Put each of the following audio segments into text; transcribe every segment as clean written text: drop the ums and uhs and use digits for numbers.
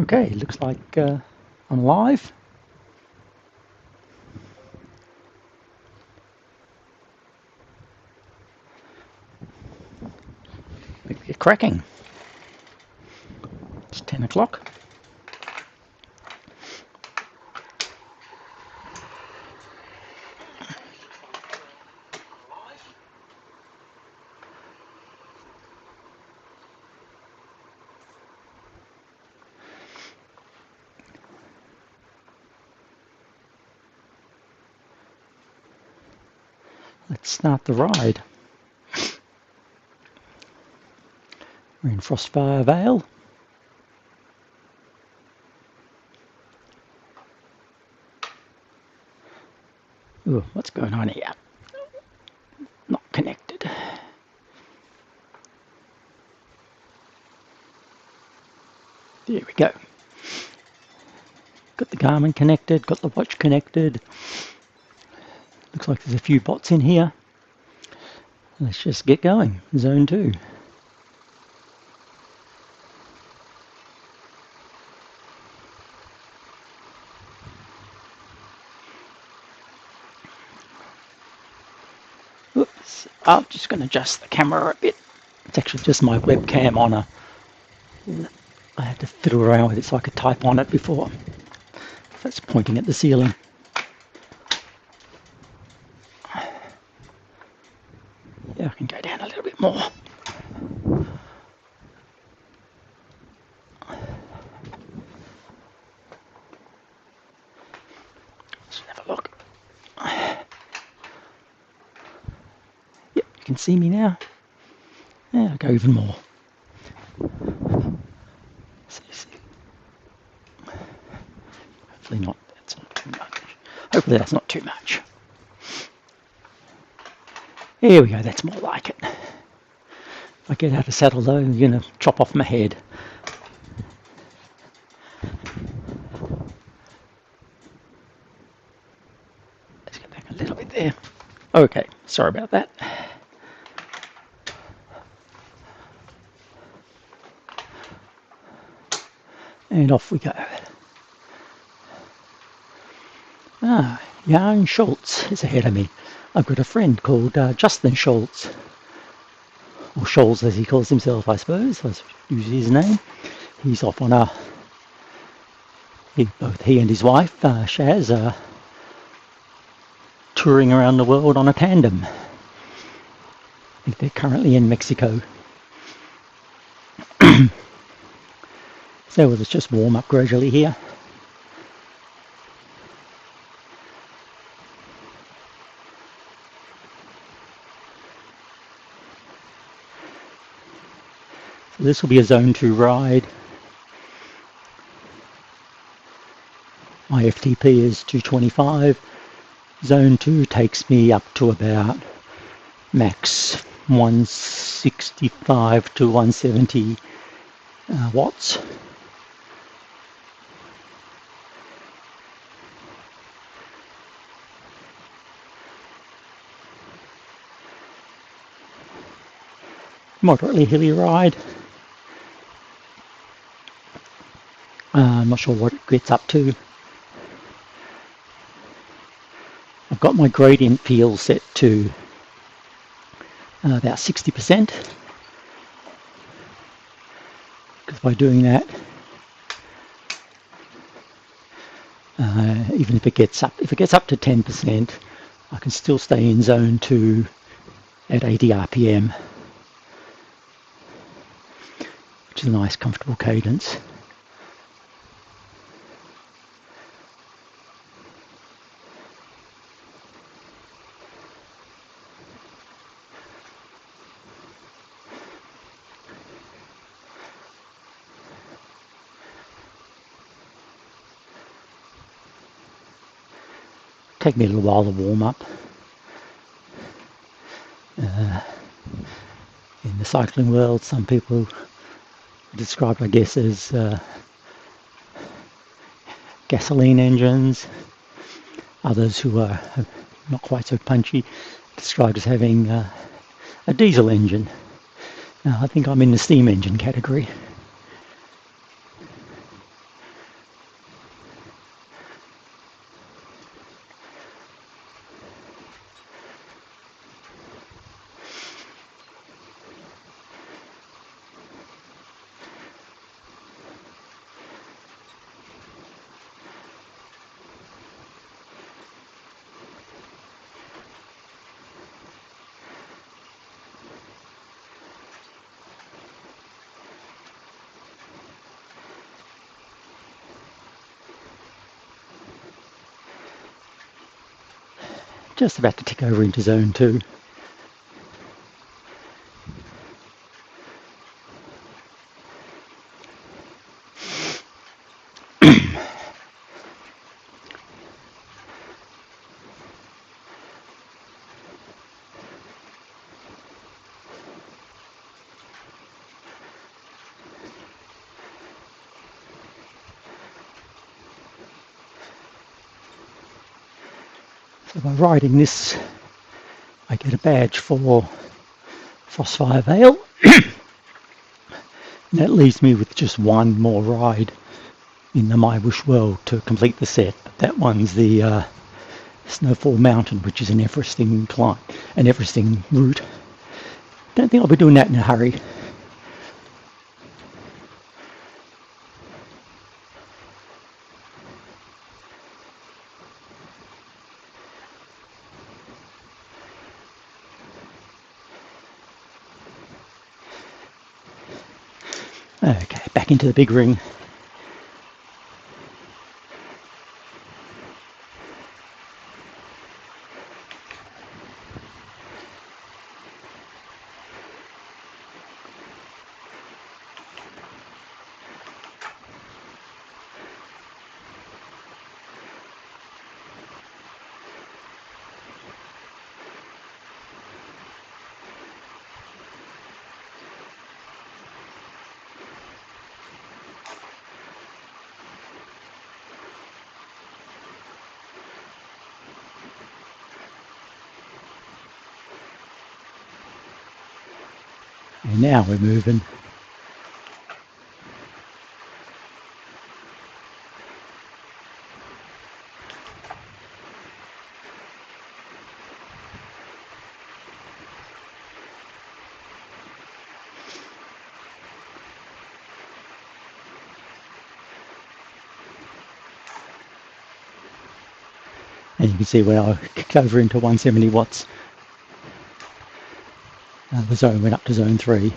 Okay, looks like I'm live. We get cracking. It's 10 o'clock. Let's start the ride. We're in Frostfire Vale. Ooh, what's going on here? Not connected. There we go. Got the Garmin connected, got the watch connected. Looks like there's a few bots in here. Let's just get going. Zone 2. Oops, I'm just going to adjust the camera a bit. It's actually just my webcam on a... I had to fiddle around with it so I could type on it before. That's pointing at the ceiling. Yeah, I can go down a little bit more. Let's have a look. Yep, you can see me now. Yeah, I'll go even more. See. Hopefully not. That's not too much. Hopefully that's not too much. Here we go. That's more like it. If I get out of saddle though, you're going to chop off my head. Let's get back a little bit there. Okay, sorry about that. And off we go. Jan Schultz is ahead of me. I've got a friend called Justin Schultz, or Scholz as he calls himself, I suppose. That's usually his name. He's off on both he and his wife, Shaz, are touring around the world on a tandem. I think they're currently in Mexico. So let's just warm up gradually here. So this will be a Zone 2 ride. My FTP is 225. Zone 2 takes me up to about max 165 to 170 watts. Moderately hilly ride. I'm not sure what it gets up to. I've got my gradient field set to about 60%. Because by doing that, even if it gets up to 10%, I can still stay in Zone 2 at 80 RPM, which is a nice, comfortable cadence. Take me a little while to warm up. In the cycling world, some people described, I guess, as gasoline engines. Others who are not quite so punchy described as having a diesel engine. Now, I think I'm in the steam engine category. just about to tick over into zone 2. So by riding this, I get a badge for Frostfire Vale. That leaves me with just one more ride in the MyWhoosh world to complete the set. But that one's the Snowfall Mountain, which is an Everesting climb, an Everesting route. Don't think I'll be doing that in a hurry. Okay, back into the big ring. And now we're moving. And you can see when I kicked over into 170 watts, the zone went up to zone 3.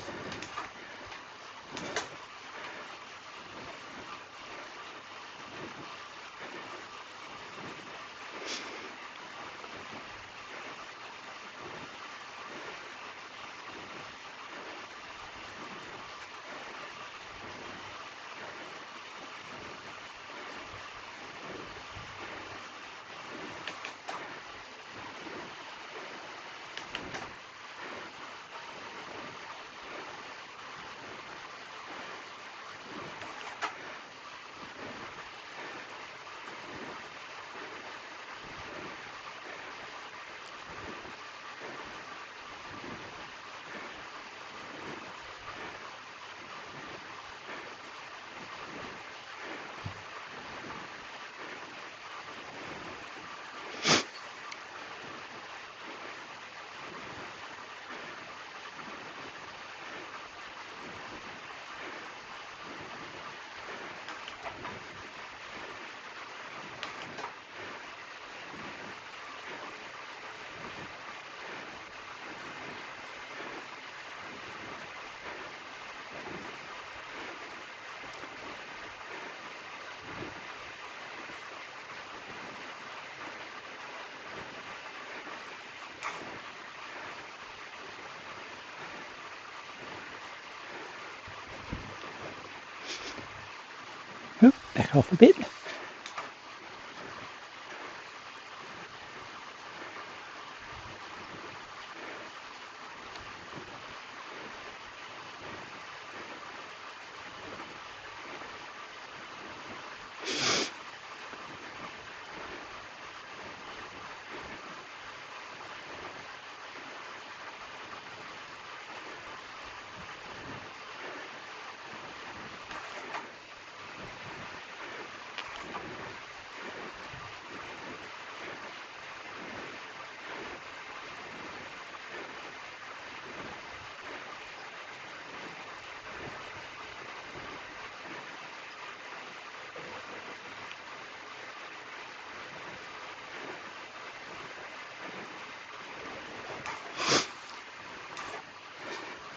Oh, back off a bit.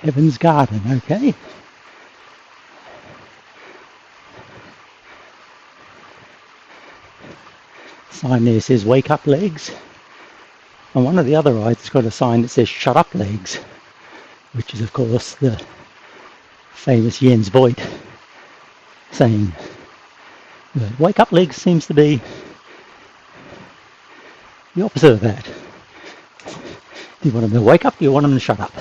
Heaven's Garden, okay. Sign there says wake up legs. On one of the other rides, it's got a sign that says "Shut up, legs," which is, of course, the famous Jens Voigt saying that "Wake up, legs" seems to be the opposite of that. Do you want them to wake up, or do you want them to shut up?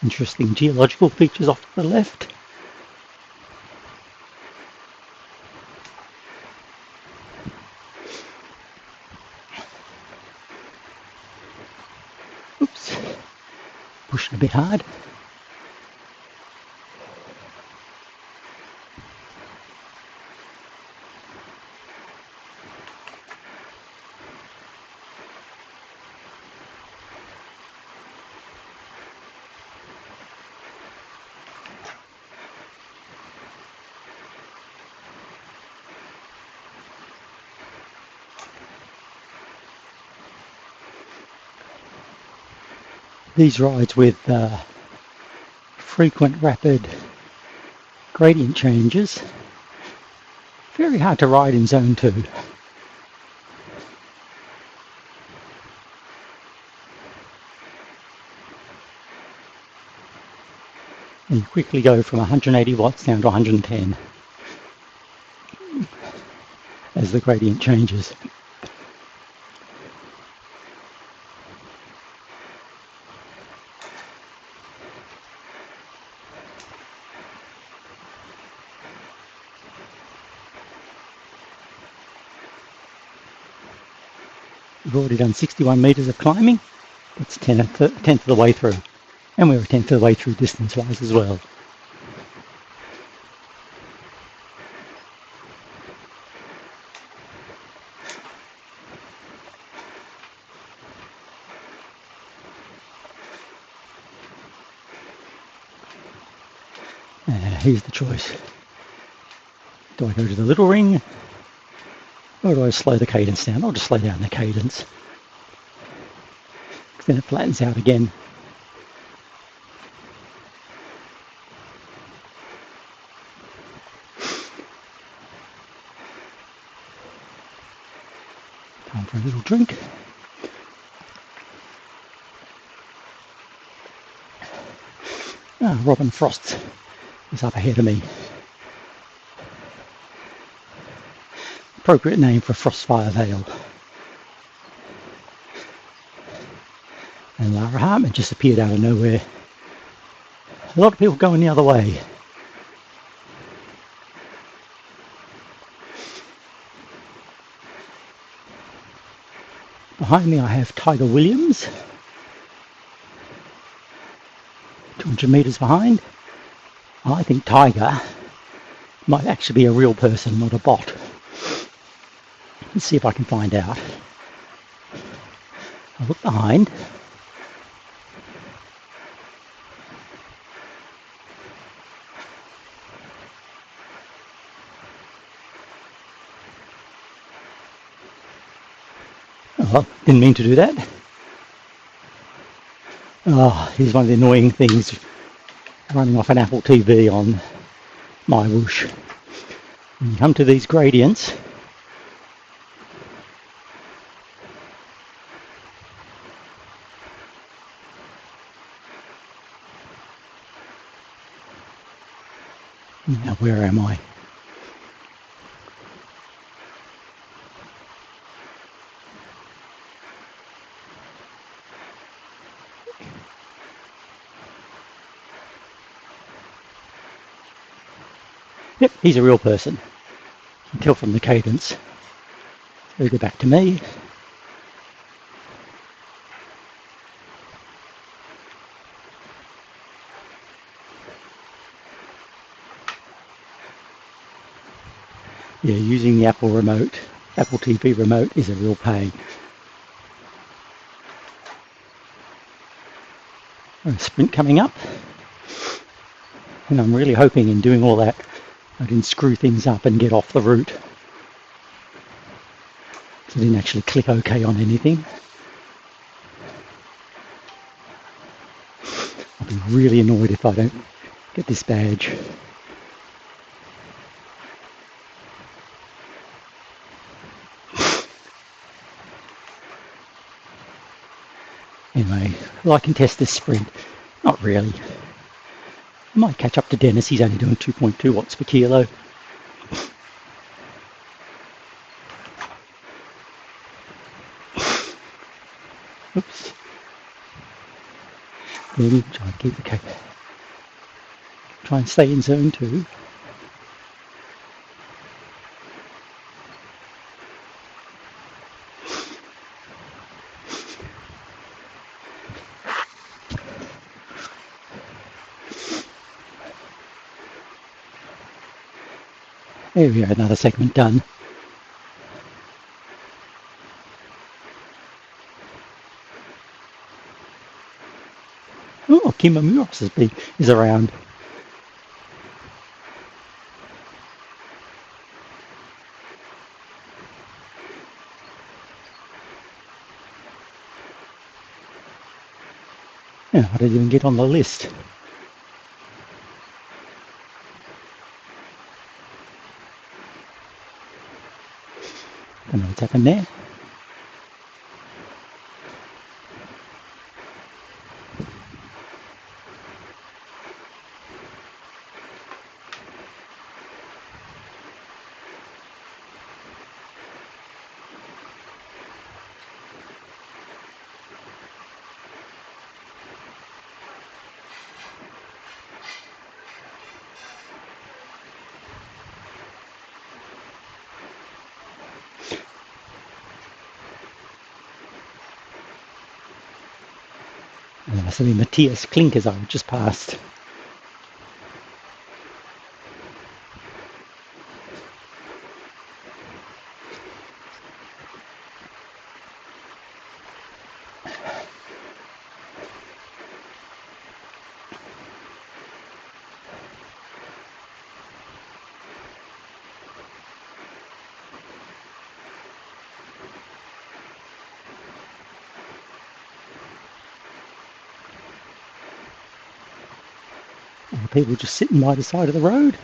Interesting geological features off to the left. Oops, pushing a bit hard. These rides with frequent rapid gradient changes, very hard to ride in Zone 2. And you quickly go from 180 watts down to 110 as the gradient changes. We've already done 61 metres of climbing. That's a tenth of the way through. And we're a tenth of the way through distance-wise as well. Here's the choice. Do I go to the little ring, or do I slow the cadence down? I'll just slow down the cadence, because then it flattens out again. Time for a little drink. Robin Frost is up ahead of me. Appropriate name for Frostfire Vale. And Lara Hartman just appeared out of nowhere. A lot of people going the other way. Behind me I have Tiger Williams, 200 metres behind. I think Tiger might actually be a real person, not a bot. Let's see if I can find out. I'll look behind. Oh, didn't mean to do that. Oh, here's one of the annoying things running off an Apple TV on MyWhoosh. When you come to these gradients, now where am I? Yep, he's a real person. You can tell from the cadence. It'll go back to me. Yeah, using the Apple TV remote is a real pain. A sprint coming up, and I'm really hoping in doing all that I didn't screw things up and get off the route. So I didn't actually click OK on anything. I'll be really annoyed if I don't get this badge. Anyway, well, I can test this sprint. Not really. I might catch up to Dennis, he's only doing 2.2 watts per kilo. Oops. Then try and keep the try and stay in zone 2. There we go, another segment done. Oh, Kimamuros is around. Yeah, I didn't even get on the list. Don't know what's happened there. And there must have been Matthias Klinkers I just passed. People just sitting by the side of the road.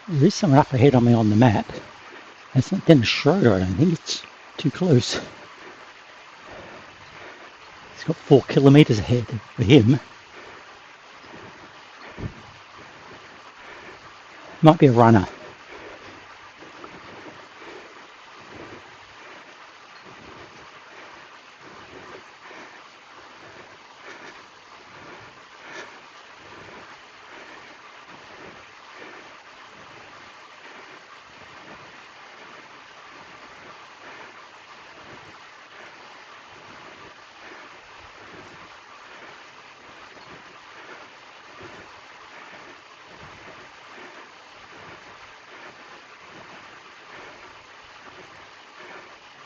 There is someone up ahead of me on the map. It's not Dennis Schroeder, I don't think. It's too close. He's got 4 kilometres ahead for him. Might be a runner.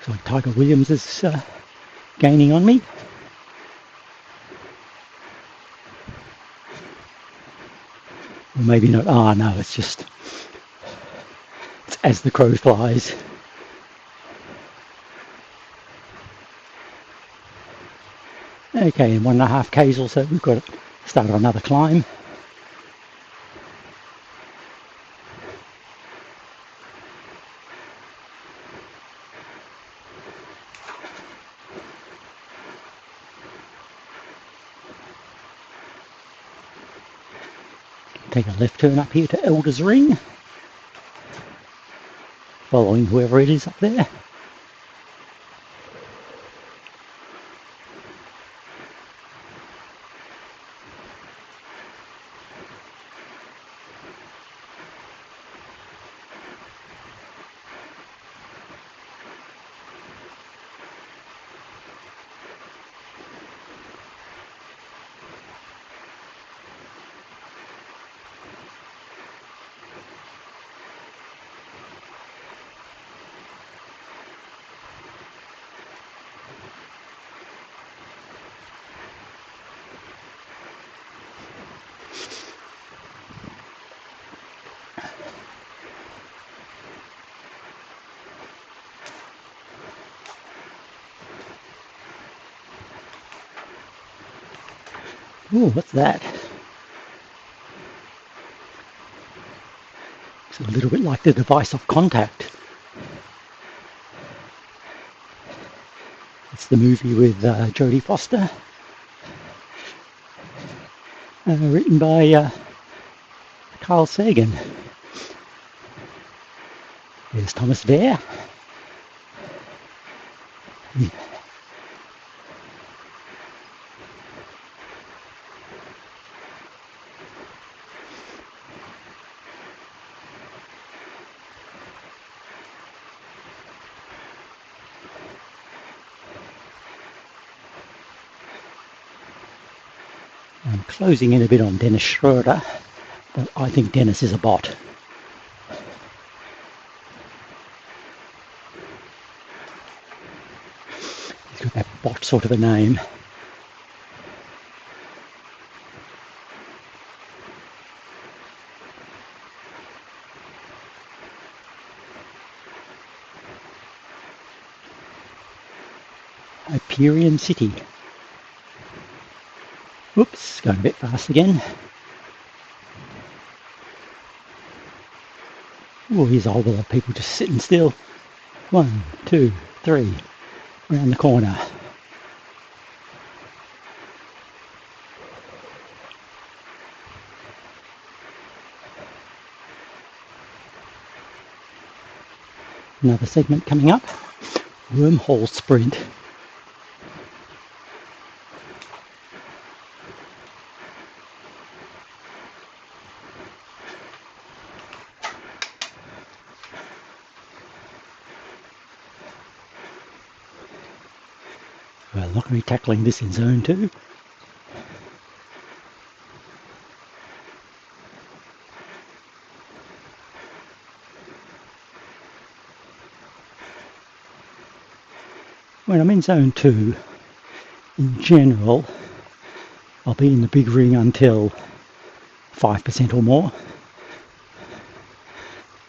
Looks like Tiger Williams is gaining on me. Or maybe not. Ah, no, it's just it's as the crow flies. Okay, in 1.5 k's or so, we've got to start another climb. Take a left turn up here to Elder's Ring, following whoever it is up there. Ooh, what's that? It's a little bit like the device of contact. It's the movie with Jodie Foster, written by Carl Sagan. There's Thomas Vare. I'm closing in a bit on Dennis Schroeder, but I think Dennis is a bot. He's got that bot sort of a name. Hyperion City. Whoops, going a bit fast again. Oh, here's a whole lot of people just sitting still. 1, 2, 3, around the corner. Another segment coming up. Wormhole Sprint. Well, I'm not going to be tackling this in Zone 2. When I'm in Zone 2, in general, I'll be in the big ring until 5% or more.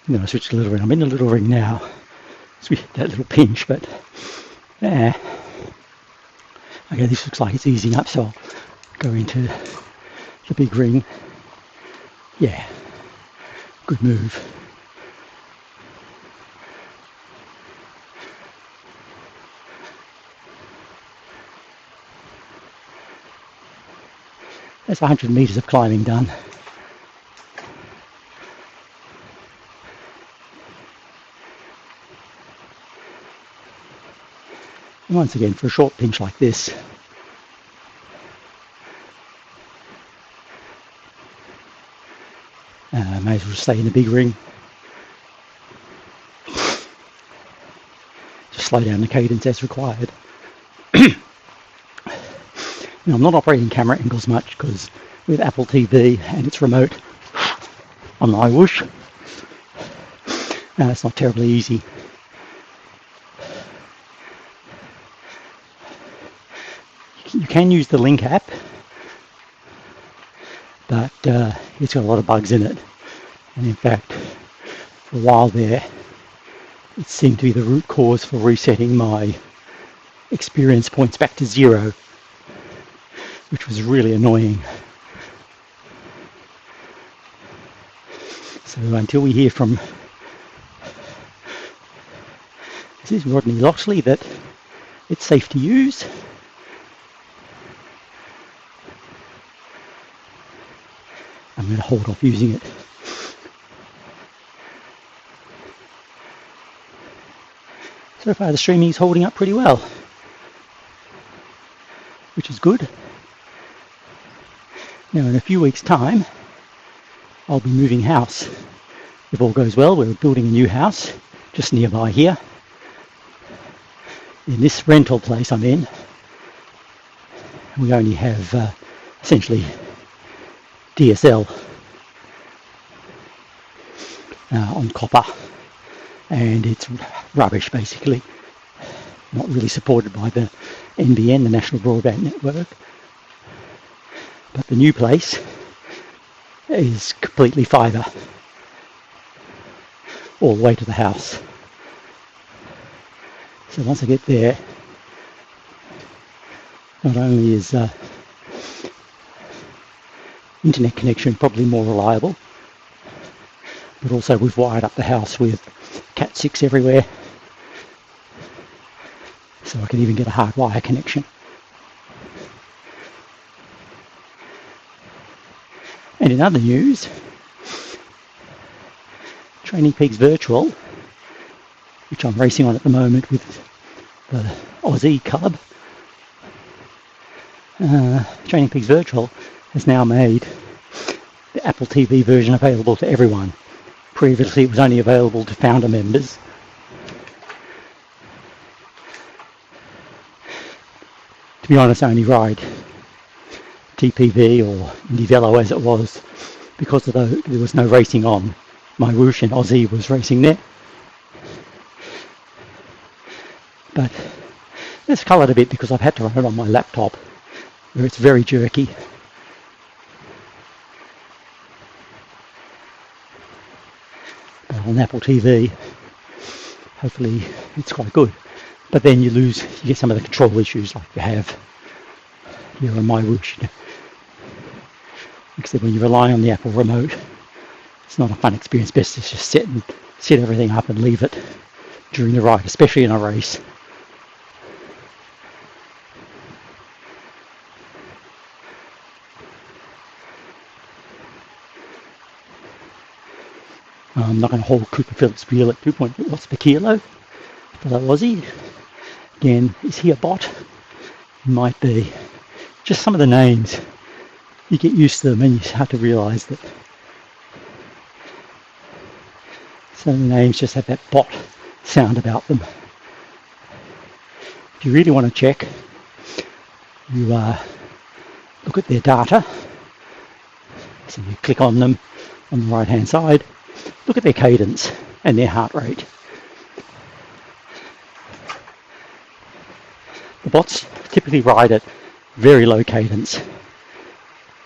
I'm going to switch to the little ring. I'm in the little ring now. So we hit that little pinch, but okay, this looks like it's easing up, so I'll go into the big ring. Yeah, good move. That's 100 meters of climbing done. And once again, for a short pinch like this, may as well stay in the big ring. Just slow down the cadence as required. Now, I'm not operating camera angles much because with Apple TV and its remote on MyWhoosh, it's not terribly easy. You can use the Link app, but it's got a lot of bugs in it. And in fact, for a while there, it seemed to be the root cause for resetting my experience points back to 0. which was really annoying. So until we hear from Rodney Loxley that it's safe to use, I'm going to hold off using it. So far the streaming is holding up pretty well, which is good. Now in a few weeks' time I'll be moving house. If all goes well, we're building a new house just nearby here. In this rental place I'm in, we only have essentially DSL on copper, and it's rubbish basically. Not really supported by the NBN, the National Broadband Network. But the new place is completely fibre all the way to the house. So once I get there, not only is internet connection probably more reliable, but also we've wired up the house with Cat 6 everywhere, so I can even get a hard wire connection. And in other news, Training Peaks Virtual, which I'm racing on at the moment with the Aussie club, Training Peaks Virtual has now made the Apple TV version available to everyone. Previously it was only available to founder members. To be honest, I only ride TPV or Indivelo as it was because there was no racing on. MyWhoosh and Aussie was racing there. But it's coloured a bit because I've had to run it on my laptop where it's very jerky. But on Apple TV, hopefully it's quite good. But then you get some of the control issues like you have here on MyWhoosh. Except when you rely on the Apple remote, it's not a fun experience. Best to just set everything up and leave it during the ride, especially in a race. I'm not going to hold Cooper Phillips wheel at 2.8 watts per kilo for the Aussie. Again, is he a bot? He might be. Just some of the names, you get used to them and you start to realise that some of the names just have that bot sound about them. If you really want to check, you look at their data. So you click on them on the right hand side, look at their cadence and their heart rate. The bots typically ride at very low cadence,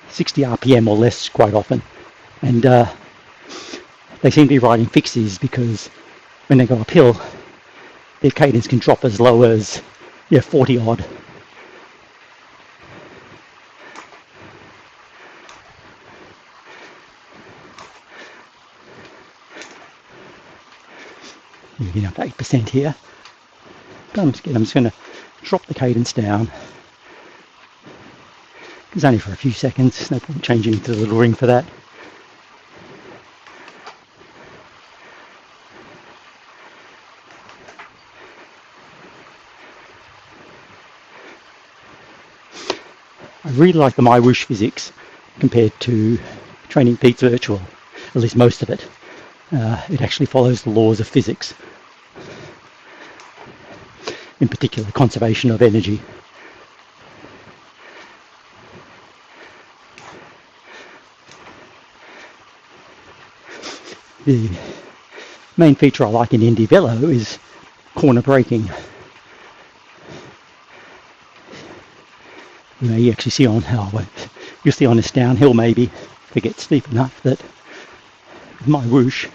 60 RPM or less quite often, and they seem to be riding fixies because when they go uphill their cadence can drop as low as 40 odd. You're getting up to 8% here. But I'm just going to drop the cadence down. It's only for a few seconds, there's no point changing to the little ring for that. I really like the MyWhoosh physics compared to Training Peaks Virtual, at least most of it. It actually follows the laws of physics, in particular conservation of energy. The main feature I like in Indivelo is corner braking. You actually see on you'll see on this downhill maybe if it gets steep enough that with MyWhoosh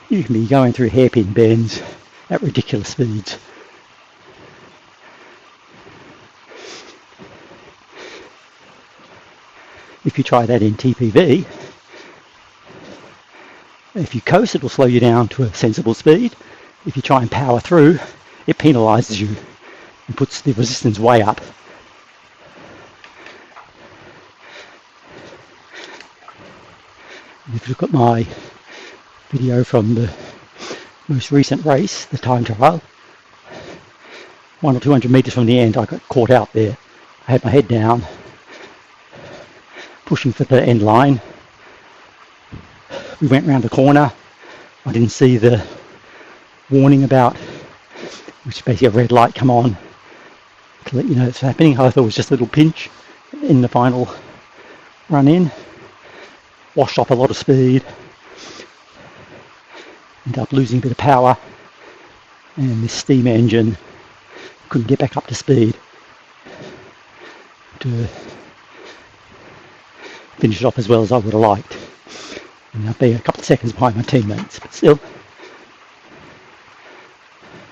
you can be going through hairpin bends at ridiculous speeds. If you try that in TPV, if you coast, it will slow you down to a sensible speed. If you try and power through, it penalises you and puts the resistance way up. If you look at my video from the most recent race, the time trial, 100 or 200 metres from the end, I got caught out there. I had my head down, pushing for the end line. We went round the corner. I didn't see the warning about, which is basically a red light come on to let you know it's happening. I thought it was just a little pinch in the final run in. Washed off a lot of speed. Ended up losing a bit of power. And this steam engine couldn't get back up to speed to finish it off as well as I would have liked. And I'd be a couple of seconds behind my teammates, but still,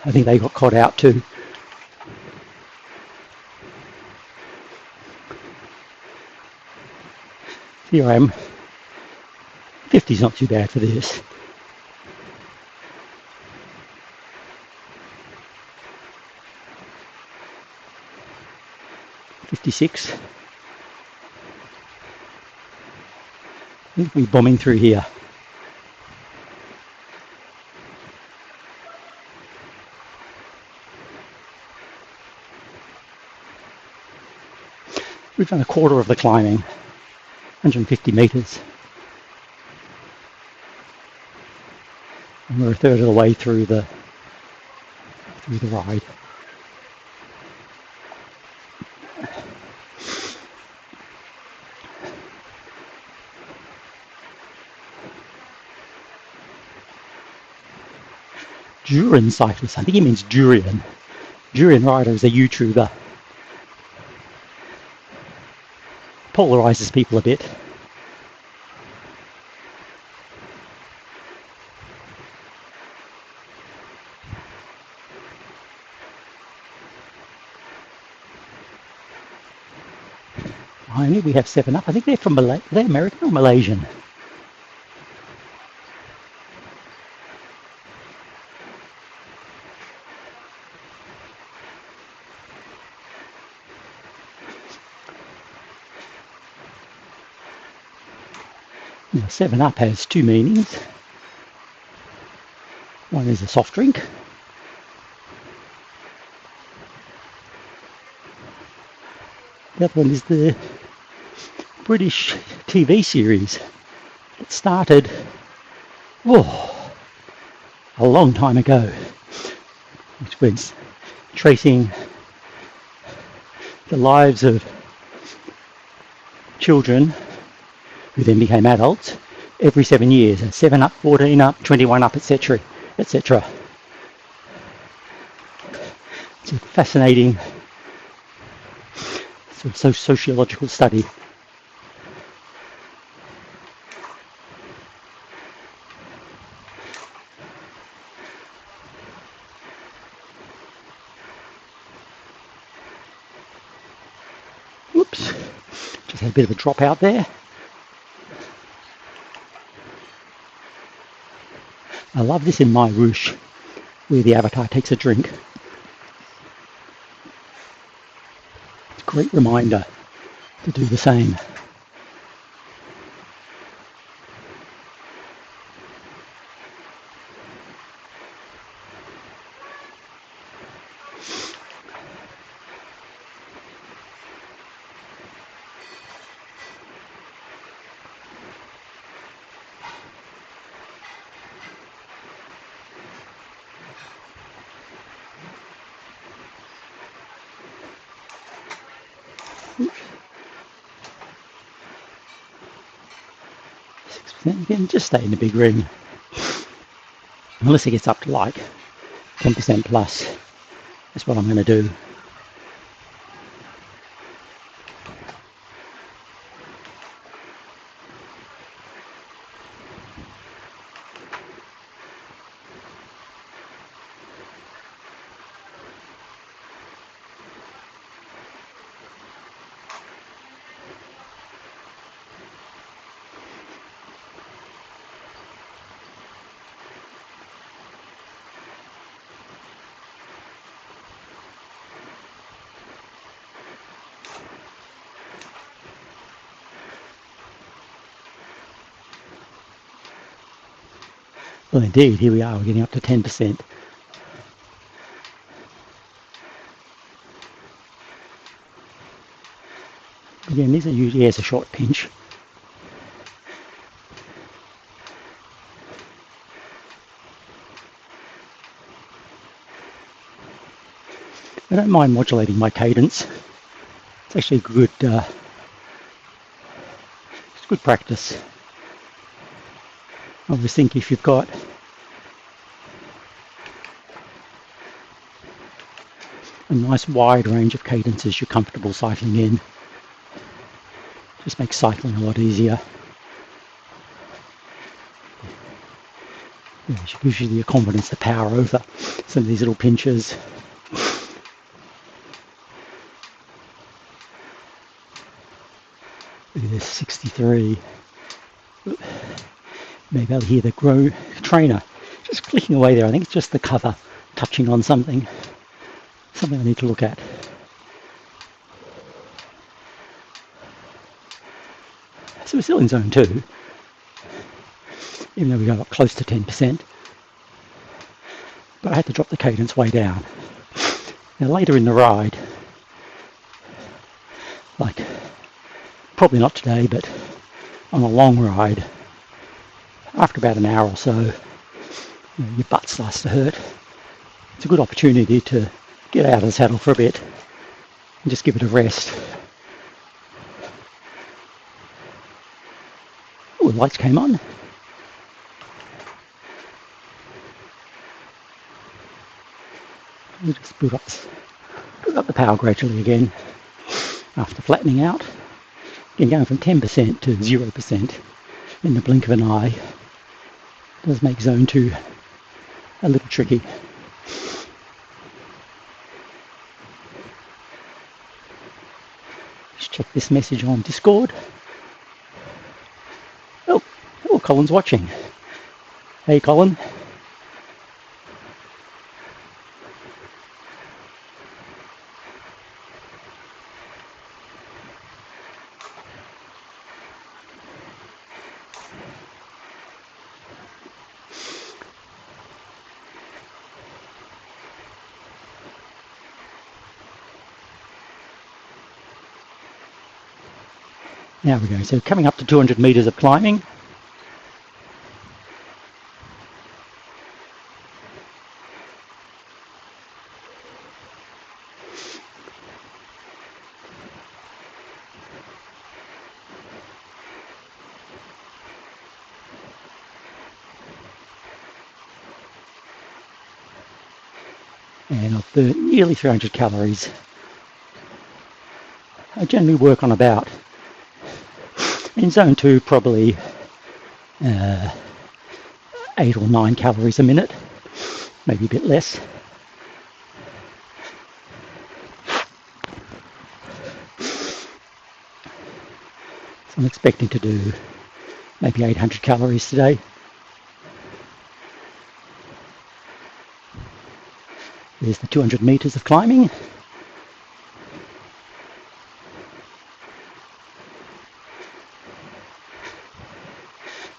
I think they got caught out too. Here I am. 50's not too bad for this. .56. I think we're bombing through here. We've done a quarter of the climbing, 150 metres. And we're a third of the way through the ride. Durian cyclist, I think he means durian. Durian rider is a YouTuber. Polarizes people a bit. Finally, we have 7up. I think they're from Are they American or Malaysian? Now, 7up has two meanings. One is a soft drink. The other one is the British TV series that started a long time ago, which was tracing the lives of children who then became adults every 7 years, 7up, 14up, 21up, etc., etc. It's a fascinating sort of sociological study. Whoops, just had a bit of a drop out there. I love this in MyWhoosh, where the avatar takes a drink. It's a great reminder to do the same. Again, just stay in the big ring unless it gets up to like 10% plus. That's what I'm going to do. Well, indeed, here we are, we're getting up to 10%. Again, these are usually as a short pinch. I don't mind modulating my cadence. It's actually good, it's good practice. I always think if you've got a nice wide range of cadences you're comfortable cycling in, just makes cycling a lot easier. Yeah, it gives you the confidence, the power over some of these little pinches. Look at this, 63. Maybe I'll hear the trainer just clicking away there. I think it's just the cover touching on something I need to look at. So we're still in zone 2, even though we got up close to 10%. But I had to drop the cadence way down. Now later in the ride, like probably not today, but on a long ride, after about an hour or so, your butt starts to hurt. It's a good opportunity to get out of the saddle for a bit and just give it a rest. Oh, the lights came on. We'll just build up the power gradually again after flattening out. Again, going from 10% to 0% in the blink of an eye does make zone 2 a little tricky. Just check this message on Discord. Oh, Colin's watching. Hey, Colin. There we go. So coming up to 200 meters of climbing. And I've burnt nearly 300 calories. I generally work on about, in zone 2, probably 8 or 9 calories a minute, maybe a bit less. So I'm expecting to do maybe 800 calories today. There's the 200 meters of climbing.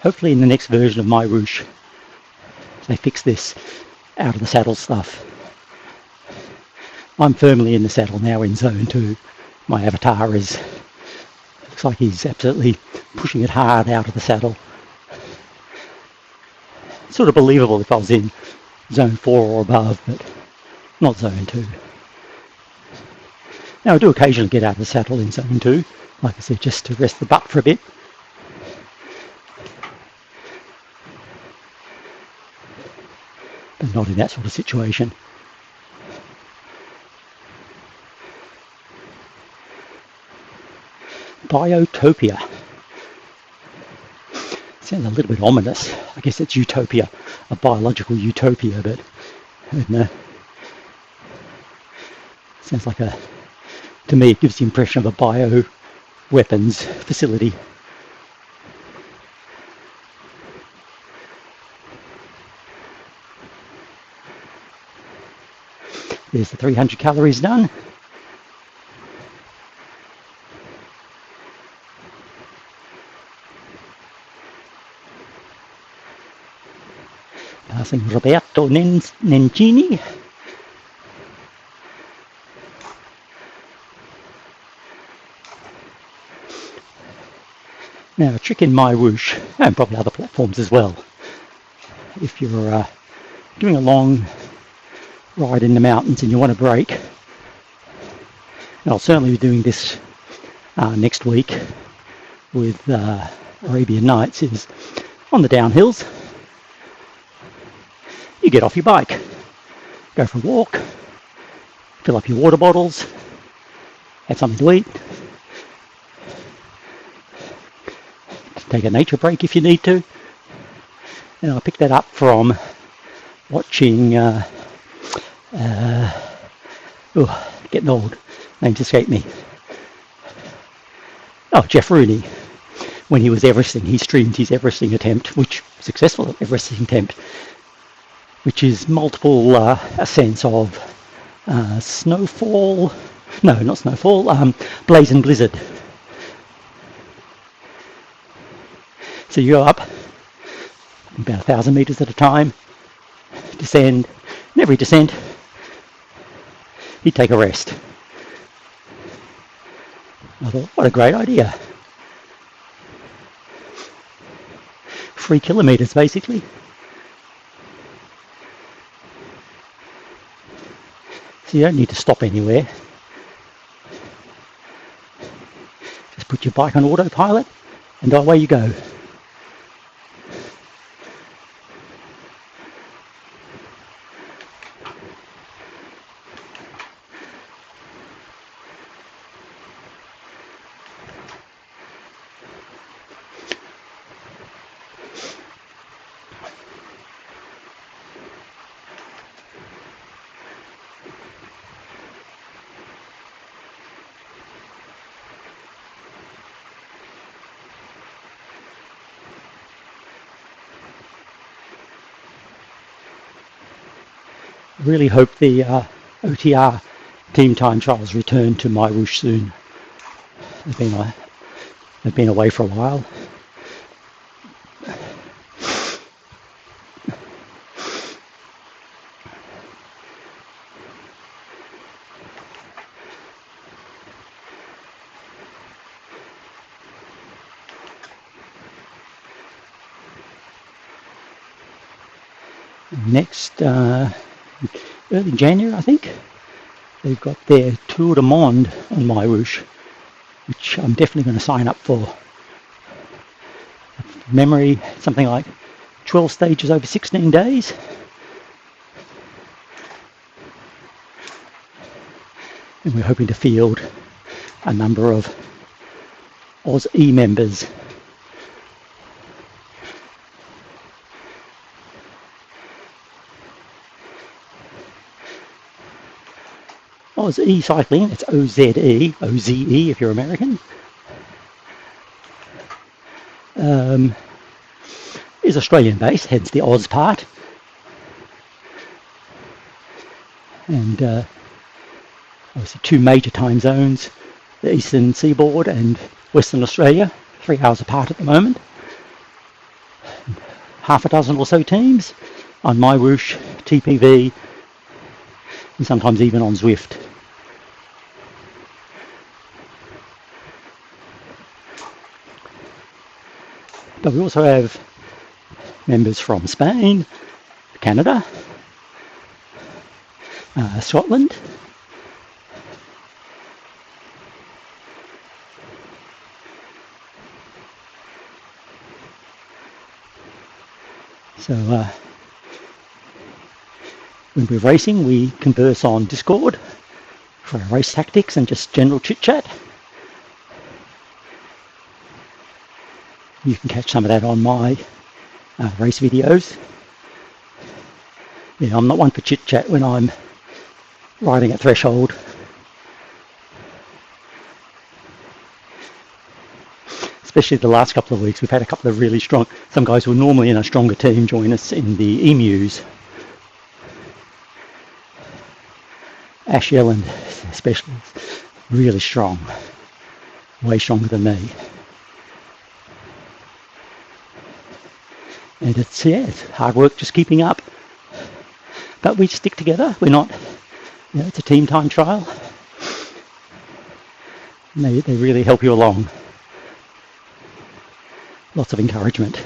Hopefully in the next version of MyWhoosh, they fix this out of the saddle stuff. I'm firmly in the saddle now in zone 2. My avatar looks like he's absolutely pushing it hard out of the saddle. It's sort of believable if I was in zone 4 or above, but not zone 2. Now I do occasionally get out of the saddle in zone 2, like I said, just to rest the butt for a bit. But not in that sort of situation. Biotopia. Sounds a little bit ominous. I guess it's utopia, a biological utopia, but I don't know. Sounds like to me it gives the impression of a bio weapons facility. There's the 300 calories done. passing Roberto Nencini. Now, a trick in MyWhoosh, and probably other platforms as well, if you're doing a long ride in the mountains and you want to break, and I'll certainly be doing this next week with Arabian Nights, is on the downhills, you get off your bike, go for a walk, fill up your water bottles, have something to eat, take a nature break if you need to. And I picked that up from watching, getting old, names escape me. Oh, Jeff Rooney. When he was Everesting, he streamed his Everesting attempt, which successful Everesting attempt, which is multiple ascents of snowfall, no, not snowfall, blaze and blizzard. So you go up about 1,000 meters at a time, descend, and every descent, he'd take a rest. I thought, what a great idea. 3 kilometers basically. So you don't need to stop anywhere. Just put your bike on autopilot and away you go. Really hope the OTR team time trials return to MyWhoosh soon. They've been away for a while. Next, early January, I think, they've got their Tour de Monde on MyWhoosh, which I'm definitely going to sign up for. Memory, something like 12 stages over 16 days. And we're hoping to field a number of Oz-E members. Oz-E Cycling, it's O-Z-E, O-Z-E if you're American, is Australian based, hence the Oz part. And obviously 2 major time zones, the Eastern Seaboard and Western Australia, 3 hours apart at the moment. Half a dozen or so teams on MyWhoosh, TPV, and sometimes even on Zwift. But we also have members from Spain, Canada, Scotland, so when we're racing we converse on Discord for our race tactics and just general chit chat. You can catch some of that on my race videos. Yeah, I'm not one for chit chat when I'm riding at threshold. Especially the last couple of weeks, we've had a couple of really strong, some guys who are normally in a stronger team join us in the emus. Ash Yelland especially, really strong, way stronger than me. And it's hard work just keeping up But we stick together. We're not, it's a team time trial. And they really help you along. Lots of encouragement.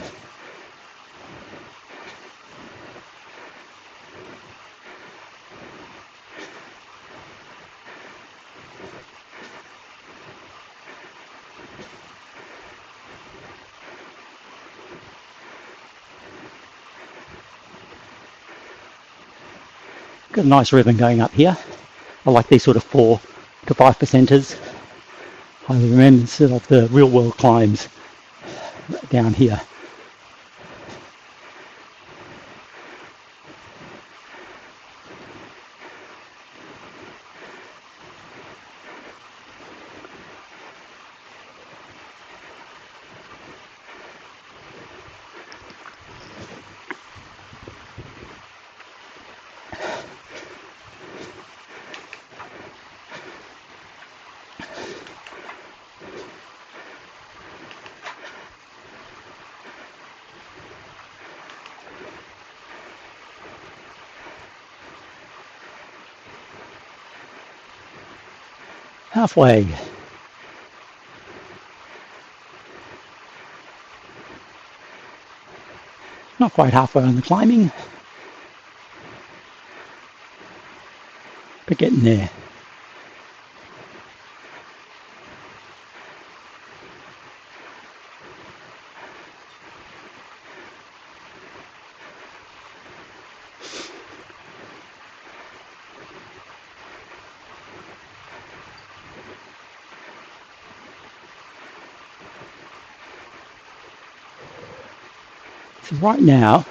Got a nice rhythm going up here. I like these sort of 4 to 5%ers. Highly reminiscent of the real world climbs down here. Halfway. Not quite halfway on the climbing, but getting there. So right now,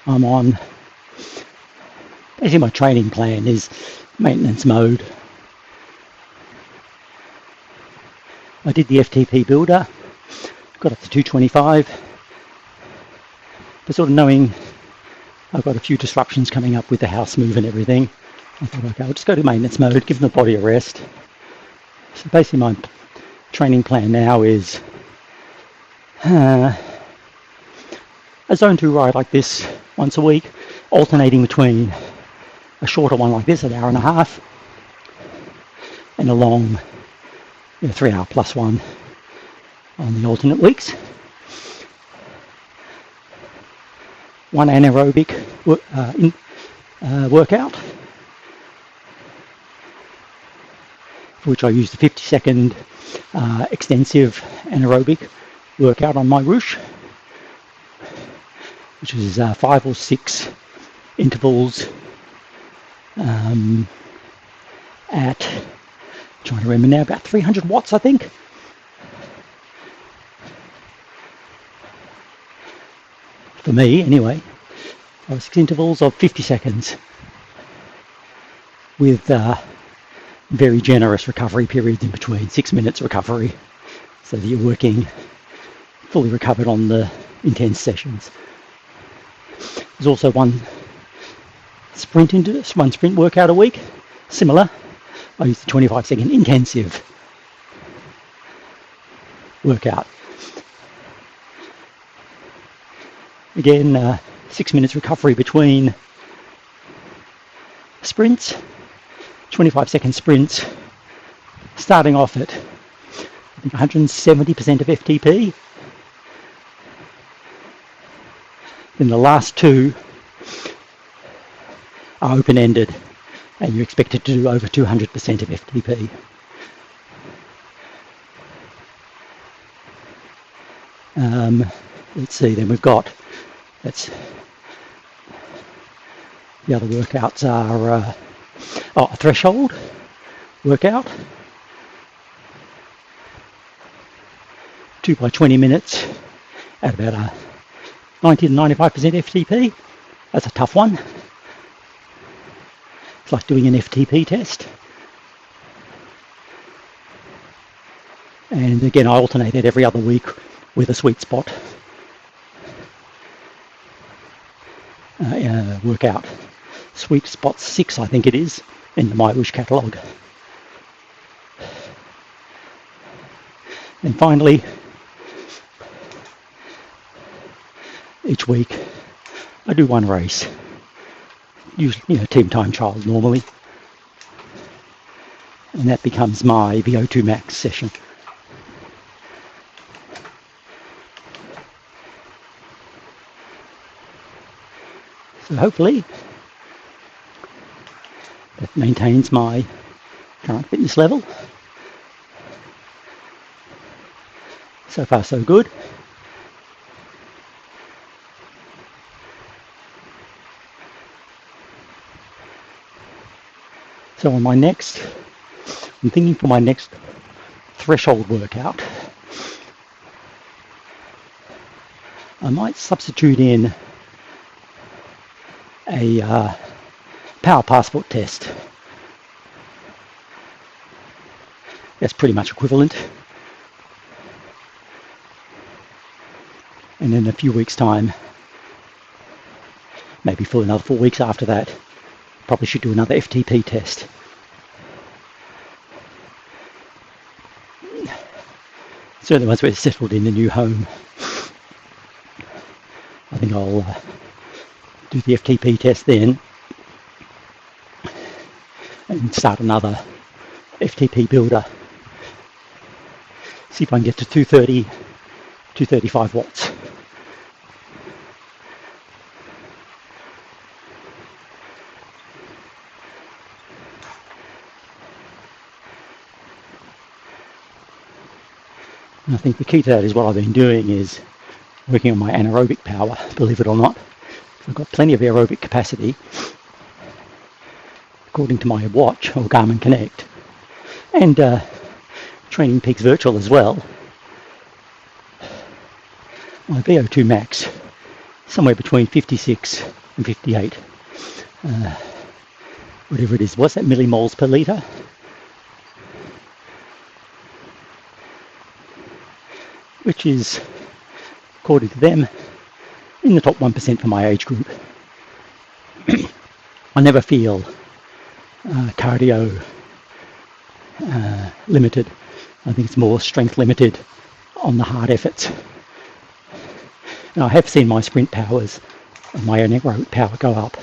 I'm on, basically my training plan is maintenance mode. I did the FTP builder, got up to 225, but sort of knowing I've got a few disruptions coming up with the house move and everything, I thought, okay, I'll just go to maintenance mode, give the body a rest. So basically my training plan now is a zone 2 ride like this once a week, alternating between a shorter one like this, an hour and a half, and a long 3 hour plus one on the alternate weeks. One anaerobic workout, for which I use the 50-second extensive anaerobic workout on MyWhoosh, which is 5 or 6 intervals at, trying to remember now, about 300 watts, I think. For me, anyway. 6 intervals of 50 seconds with very generous recovery periods in between, 6 minutes recovery, so that you're working fully recovered on the intense sessions. There's also one sprint workout a week, similar. I use the 25-second intensive workout. Again, 6 minutes recovery between sprints, 25-second sprints, starting off at I think 170% of FTP. Then the last 2 are open-ended, and you're expected to do over 200% of FTP. Let's see, then we've got, the other workouts are a threshold workout, 2 by 20 minutes at about 90 to 95% FTP. That's a tough one. It's like doing an FTP test. And again, I alternate it every other week with a sweet spot workout. Sweet spot 6, I think it is, in the MyWhoosh catalogue. And finally, each week I do one race. usually, team time trial normally. And that becomes my VO2 max session. So hopefully that maintains my current fitness level. So far so good. So on my next, I'm thinking for my next threshold workout, I might substitute in a power passport test. That's pretty much equivalent. And in a few weeks' time, maybe for another 4 weeks after that, probably should do another FTP test. Certainly once we're settled in the new home, I think I'll do the FTP test then and start another FTP builder. See if I can get to 230, 235 watts. And I think the key to that is what I've been doing is working on my anaerobic power, believe it or not. I've got plenty of aerobic capacity, according to my watch or Garmin Connect, and Training Peaks Virtual as well. My VO2 max, somewhere between 56 and 58, whatever it is. What's that, millimoles per litre? Which is, according to them, in the top 1% for my age group. I never feel cardio limited. I think it's more strength limited on the hard efforts. Now I have seen my sprint powers and my anaerobic power go up.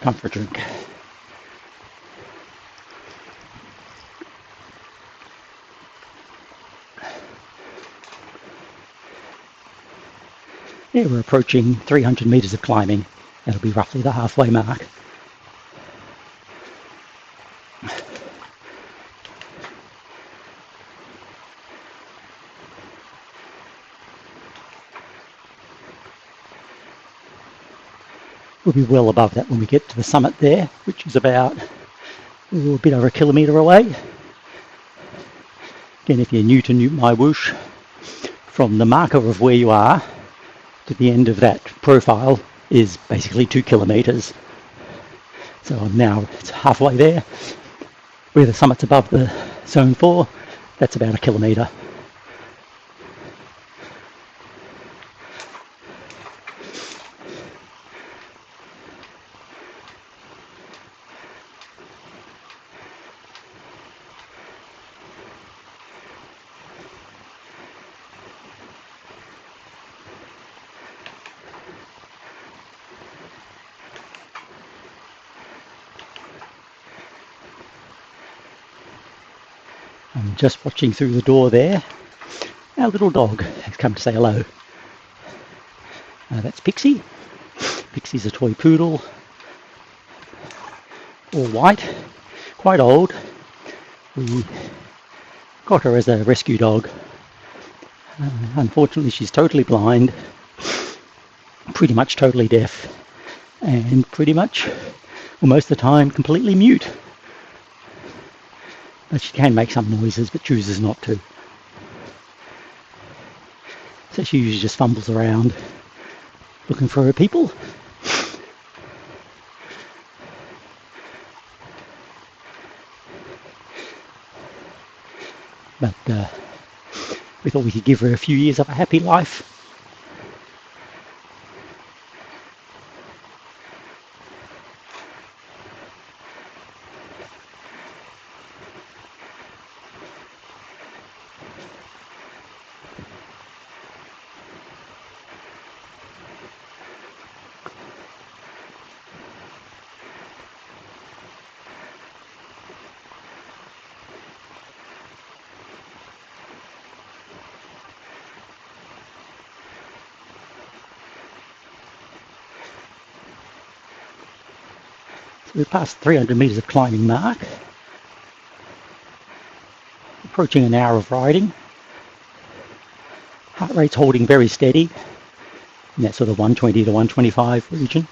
Time for a drink. Yeah, we're approaching 300 metres of climbing. That'll be roughly the halfway mark. We'll be well above that when we get to the summit there, which is about a bit over a kilometre away. Again, if you're new to MyWhoosh, from the marker of where you are to the end of that profile is basically 2 kilometres. So I'm now, it's halfway there. Where the summit's above the zone 4, that's about a kilometre. I'm just watching through the door there. Our little dog has come to say hello. That's Pixie. Pixie's a toy poodle, all white, quite old. We got her as a rescue dog. Unfortunately, she's totally blind, pretty much totally deaf, and pretty much, well, most of the time, completely mute. But she can make some noises, but chooses not to. So she usually just fumbles around looking for her people. But we thought we could give her a few years of a happy life. So we've passed 300 metres of climbing mark, approaching an hour of riding. Heart rate's holding very steady in that sort of 120 to 125 region.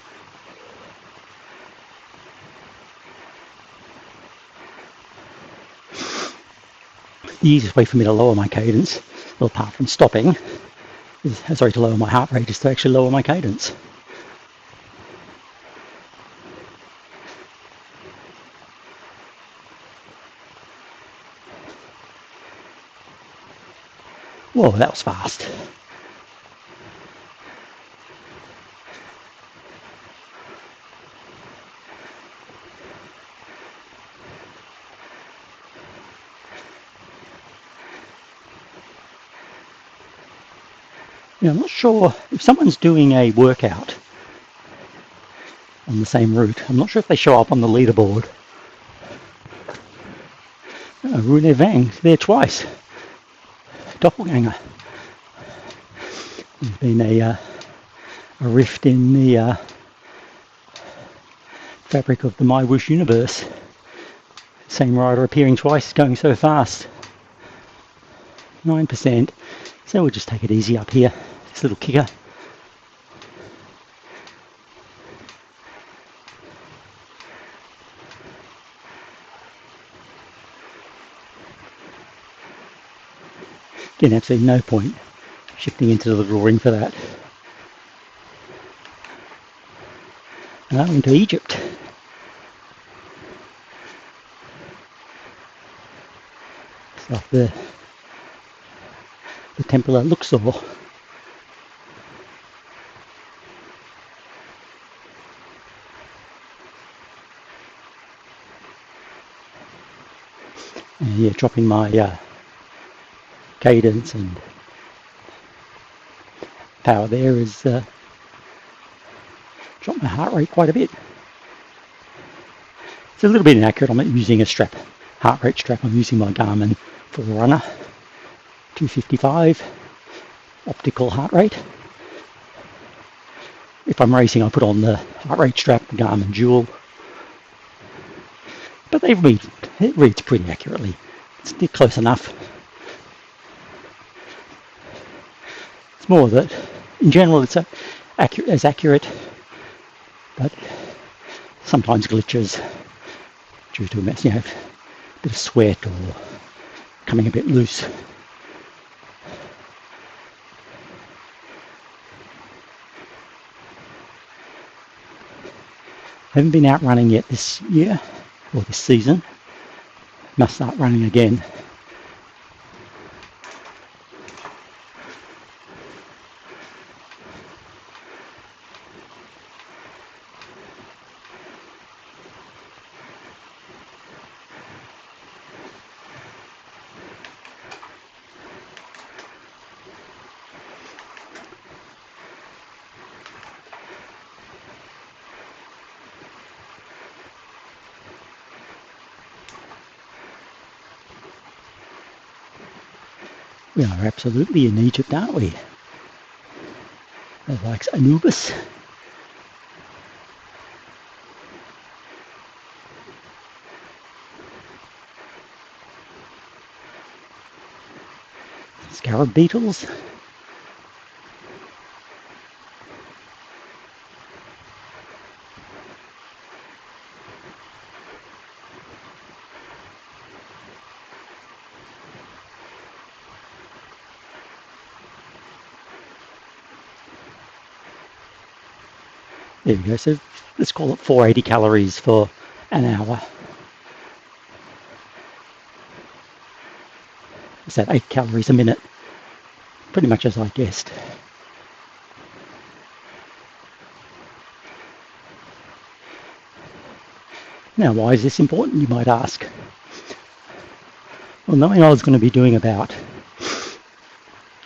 The easiest way for me to lower my cadence, well, apart from stopping, to lower my heart rate, is to actually lower my cadence. Whoa, that was fast. I'm not sure if someone's doing a workout on the same route. I'm not sure if they show up on the leaderboard. Rune Vang, there twice. Doppelganger. There's been a rift in the fabric of the MyWhoosh universe. Same rider appearing twice, going so fast. 9%. So we'll just take it easy up here. This little kicker. Again, absolutely no point shifting into the little ring for that. Now into Egypt. It's like the temple of Luxor. And yeah, dropping my cadence and power there is dropped my heart rate quite a bit. It's a little bit inaccurate. I'm not using a strap, heart rate strap. I'm using my Garmin Forerunner 255 optical heart rate. If I'm racing, I put on the heart rate strap, the Garmin Dual. But it reads pretty accurately. It's close enough. It's more that, in general, it's as accurate, but sometimes glitches due to a bit of sweat or coming a bit loose. Haven't been out running yet this year, or this season. Must start running again. We are absolutely in Egypt, aren't we? That likes Anubis. Scarab beetles. There we go, so let's call it 480 calories for an hour. Is that 8 calories a minute? Pretty much as I guessed. Now, why is this important, you might ask? Well, knowing I was going to be doing about,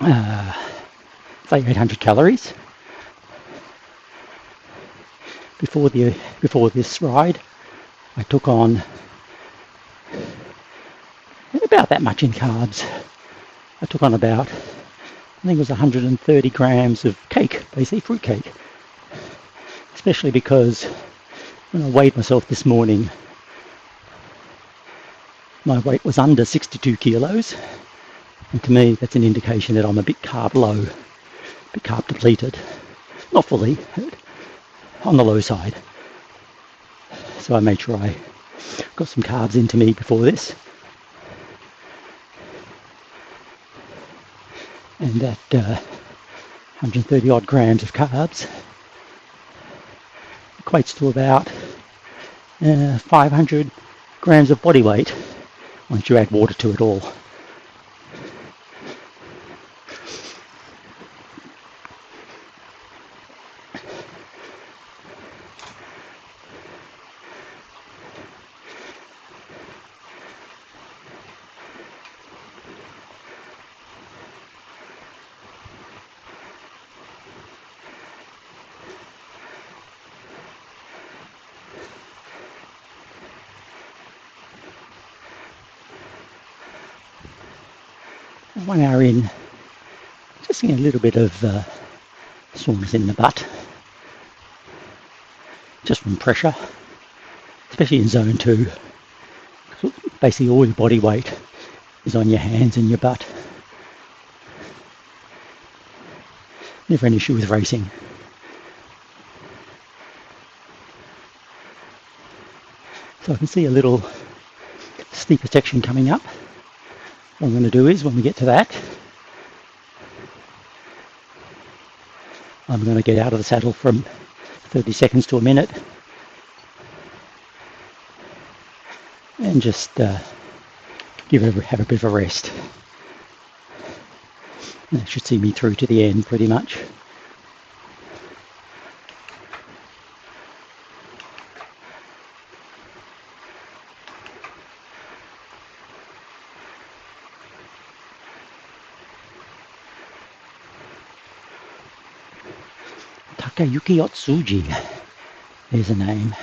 say, 800 calories before this ride, I took on about that much in carbs. I took on about, I think it was 130 grams of cake, basically fruit cake. Especially because when I weighed myself this morning, my weight was under 62 kilos. And to me, that's an indication that I'm a bit carb low, a bit carb depleted. Not fully, on the low side. So I made sure I got some carbs into me before this. And that 130 odd grams of carbs equates to about 500 grams of body weight once you add water to it all. And 1 hour in, just getting a little bit of soreness in the butt, just from pressure, especially in zone 2. Basically all your body weight is on your hands and your butt. Never an issue with racing. So I can see a little steeper section coming up. What I'm going to do is, when we get to that, I'm going to get out of the saddle from 30 seconds to a minute and just have a bit of a rest. And that should see me through to the end pretty much. Takayuki Otsuji, there's a name.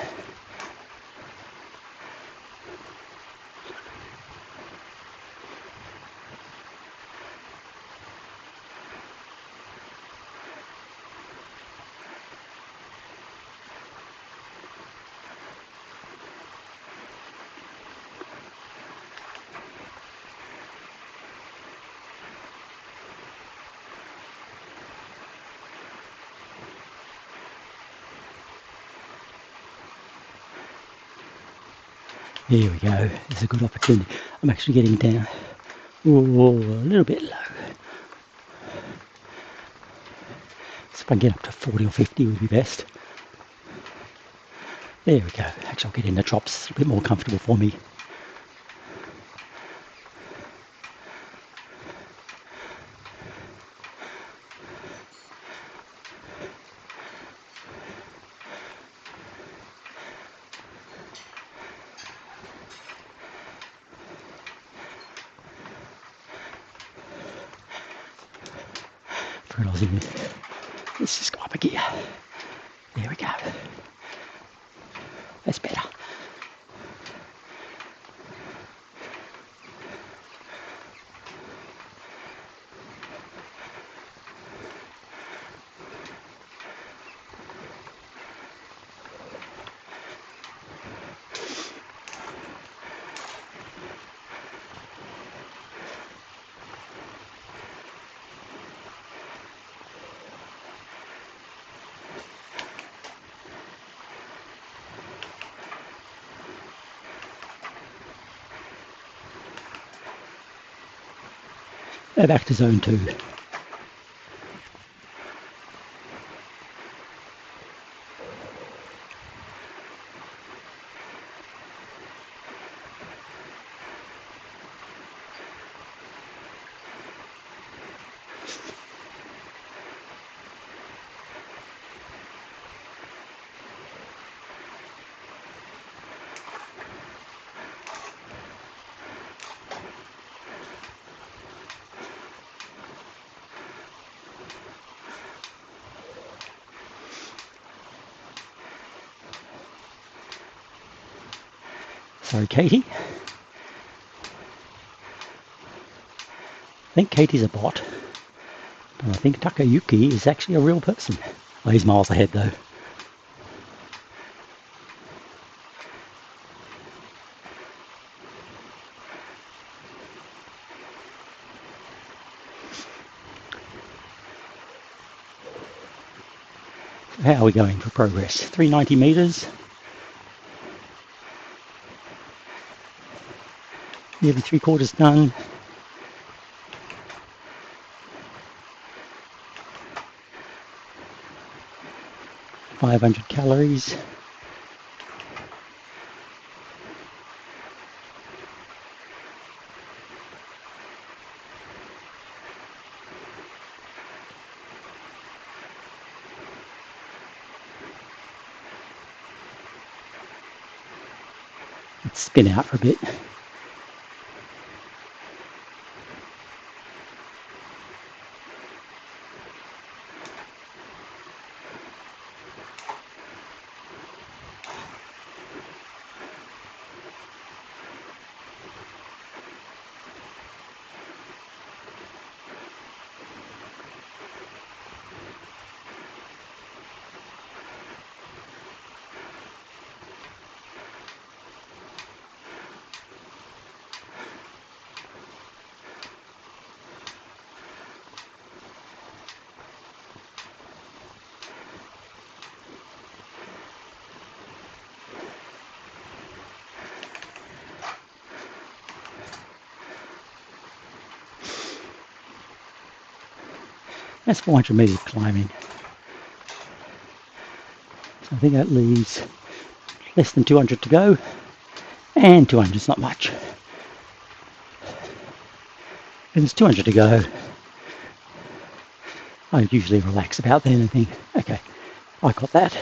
Here we go, it's a good opportunity. I'm actually getting down, a little bit low. So if I can get up to 40 or 50 would be best. There we go, actually I'll get in the drops, a bit more comfortable for me. Let's just go up a gear. There we go. That's better. They're back to zone 2. Sorry, Katie. I think Katie's a bot. But I think Takayuki is actually a real person. Oh, he's miles ahead though. How are we going for progress? 390 meters. Nearly 3/4 done. .500 calories. Let's spin out for a bit. That's 400 meters climbing. So I think that leaves less than 200 to go, and 200 is not much. If there's 200 to go, I usually relax about then and think, okay, I got that.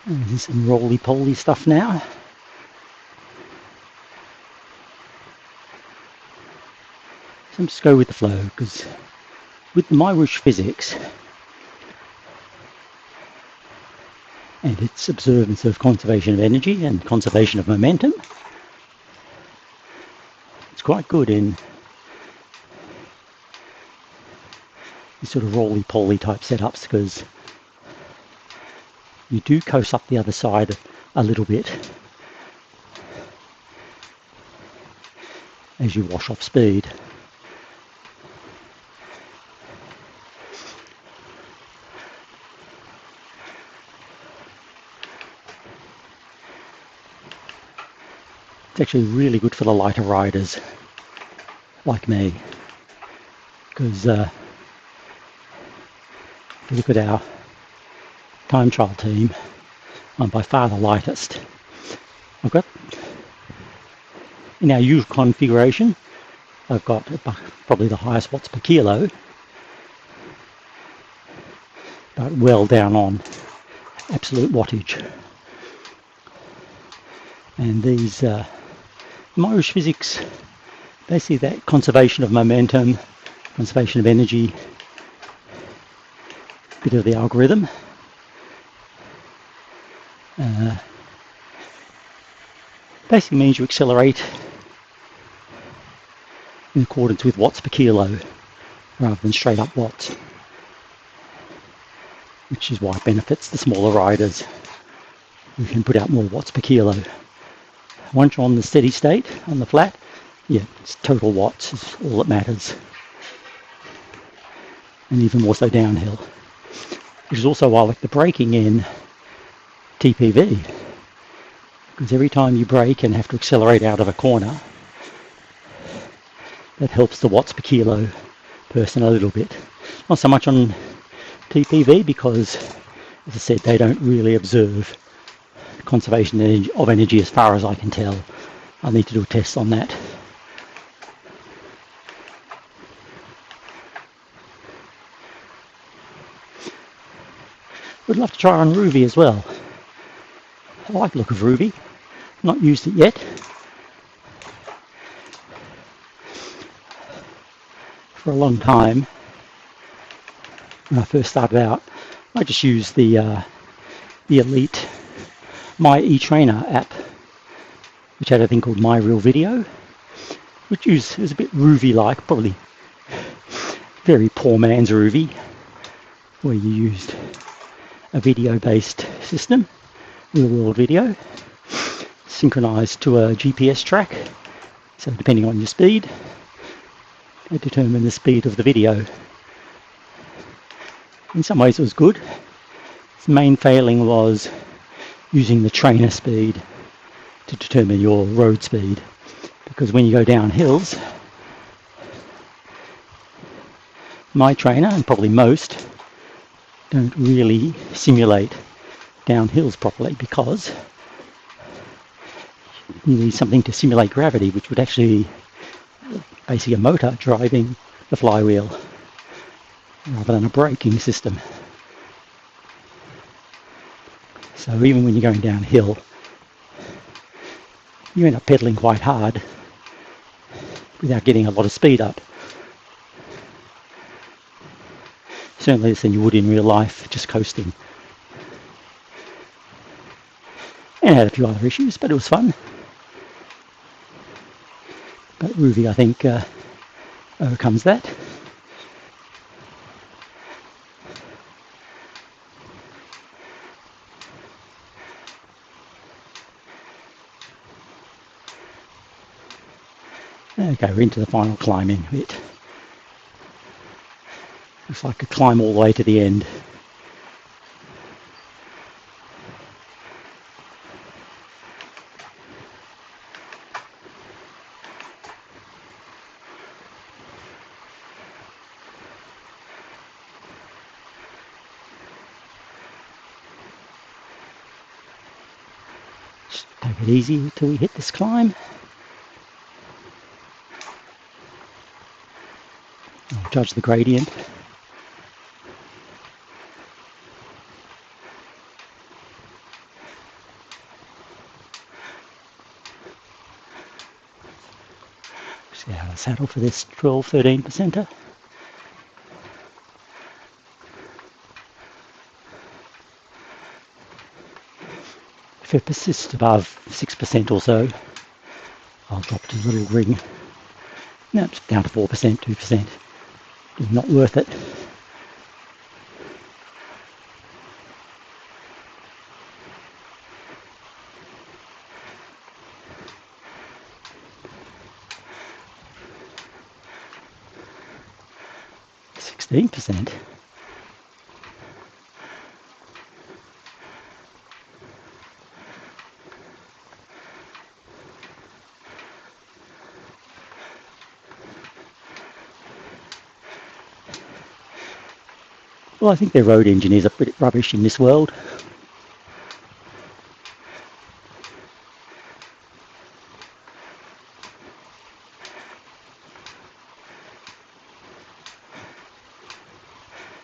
And some roly-poly stuff now. So just go with the flow, because with the MyWhoosh physics and its observance of conservation of energy and conservation of momentum, it's quite good in these sort of roly-poly type setups, because you do coast up the other side a little bit as you wash off speed. It's actually really good for the lighter riders like me, because if you look at our time trial team, I'm by far the lightest. I've got In our usual configuration, I've got probably the highest watts per kilo, but well down on absolute wattage. And these MyWhoosh physics, basically that conservation of momentum, conservation of energy, bit of the algorithm. Basically means you accelerate in accordance with watts per kilo rather than straight up watts, which is why it benefits the smaller riders who can put out more watts per kilo. Once you're on the steady state, on the flat, yeah, it's total watts is all that matters, and even more so downhill, which is also why I like the braking in TPV, because every time you brake and have to accelerate out of a corner, that helps the watts per kilo person a little bit. Not so much on TPV because, as I said, they don't really observe conservation of energy as far as I can tell. I'll need to do a test on that. Would love to try on Ruby as well. I like the look of Ruby. Not used it yet. For a long time, when I first started out, I just used the Elite My eTrainer app, which had a thing called My Real Video, which was a bit Ruby-like, probably very poor man's Ruby, where you used a video-based system, real-world video, synchronized to a GPS track. So depending on your speed, it determined the speed of the video. In some ways it was good. Its main failing was using the trainer speed to determine your road speed, because when you go down hills, my trainer, and probably most, don't really simulate down hills properly, because you need something to simulate gravity, which would actually basically a motor driving the flywheel rather than a braking system. So even when you're going downhill, you end up pedaling quite hard without getting a lot of speed up. Certainly less than you would in real life, just coasting. And it had a few other issues, but it was fun. But Ruby, I think, overcomes that. Okay, we're into the final climbing bit. Looks like I could climb all the way to the end. Just take it easy until we hit this climb. I'll judge the gradient. See how I saddle for this 12-13%er. If it persists above 6% or so, I'll drop to a little ring. No, it's down to 4%, 2%. Not worth it. %. Well, I think their road engineers are pretty rubbish in this world.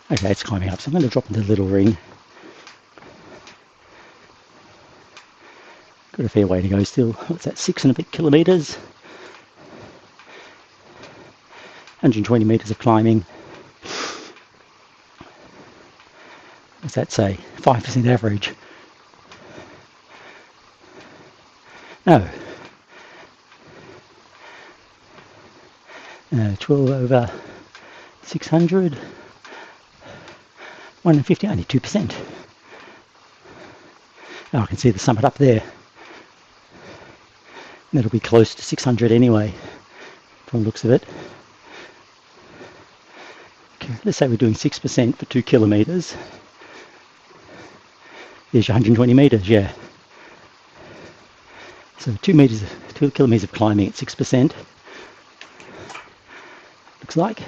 Okay, it's climbing up, so I'm going to drop into the little ring. Got a fair way to go still. What's that, 6 and a bit kilometres? 120 metres of climbing. What's that say? 5% average. No. 12 over 600. 150, only 2%. Oh, I can see the summit up there. That'll be close to 600 anyway, from the looks of it. Okay, let's say we're doing 6% for 2 kilometres. There's your 120 metres, yeah. So 2 kilometres of climbing at 6%. Looks like.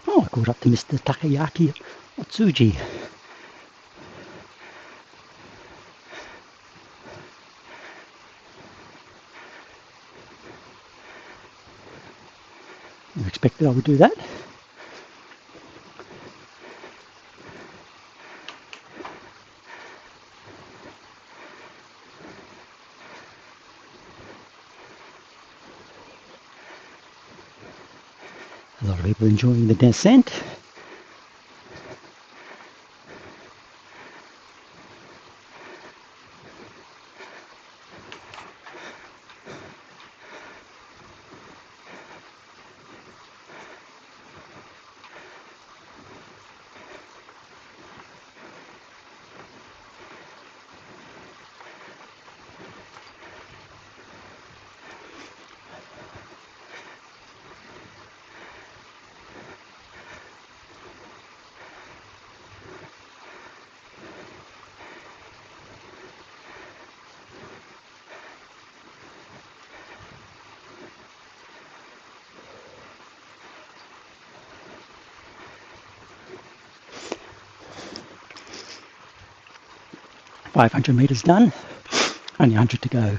Oh, I caught up to Mr. Takayaki Otsuji. I expected I would do that. A lot of people enjoying the descent. .500 metres done, only 100 to go.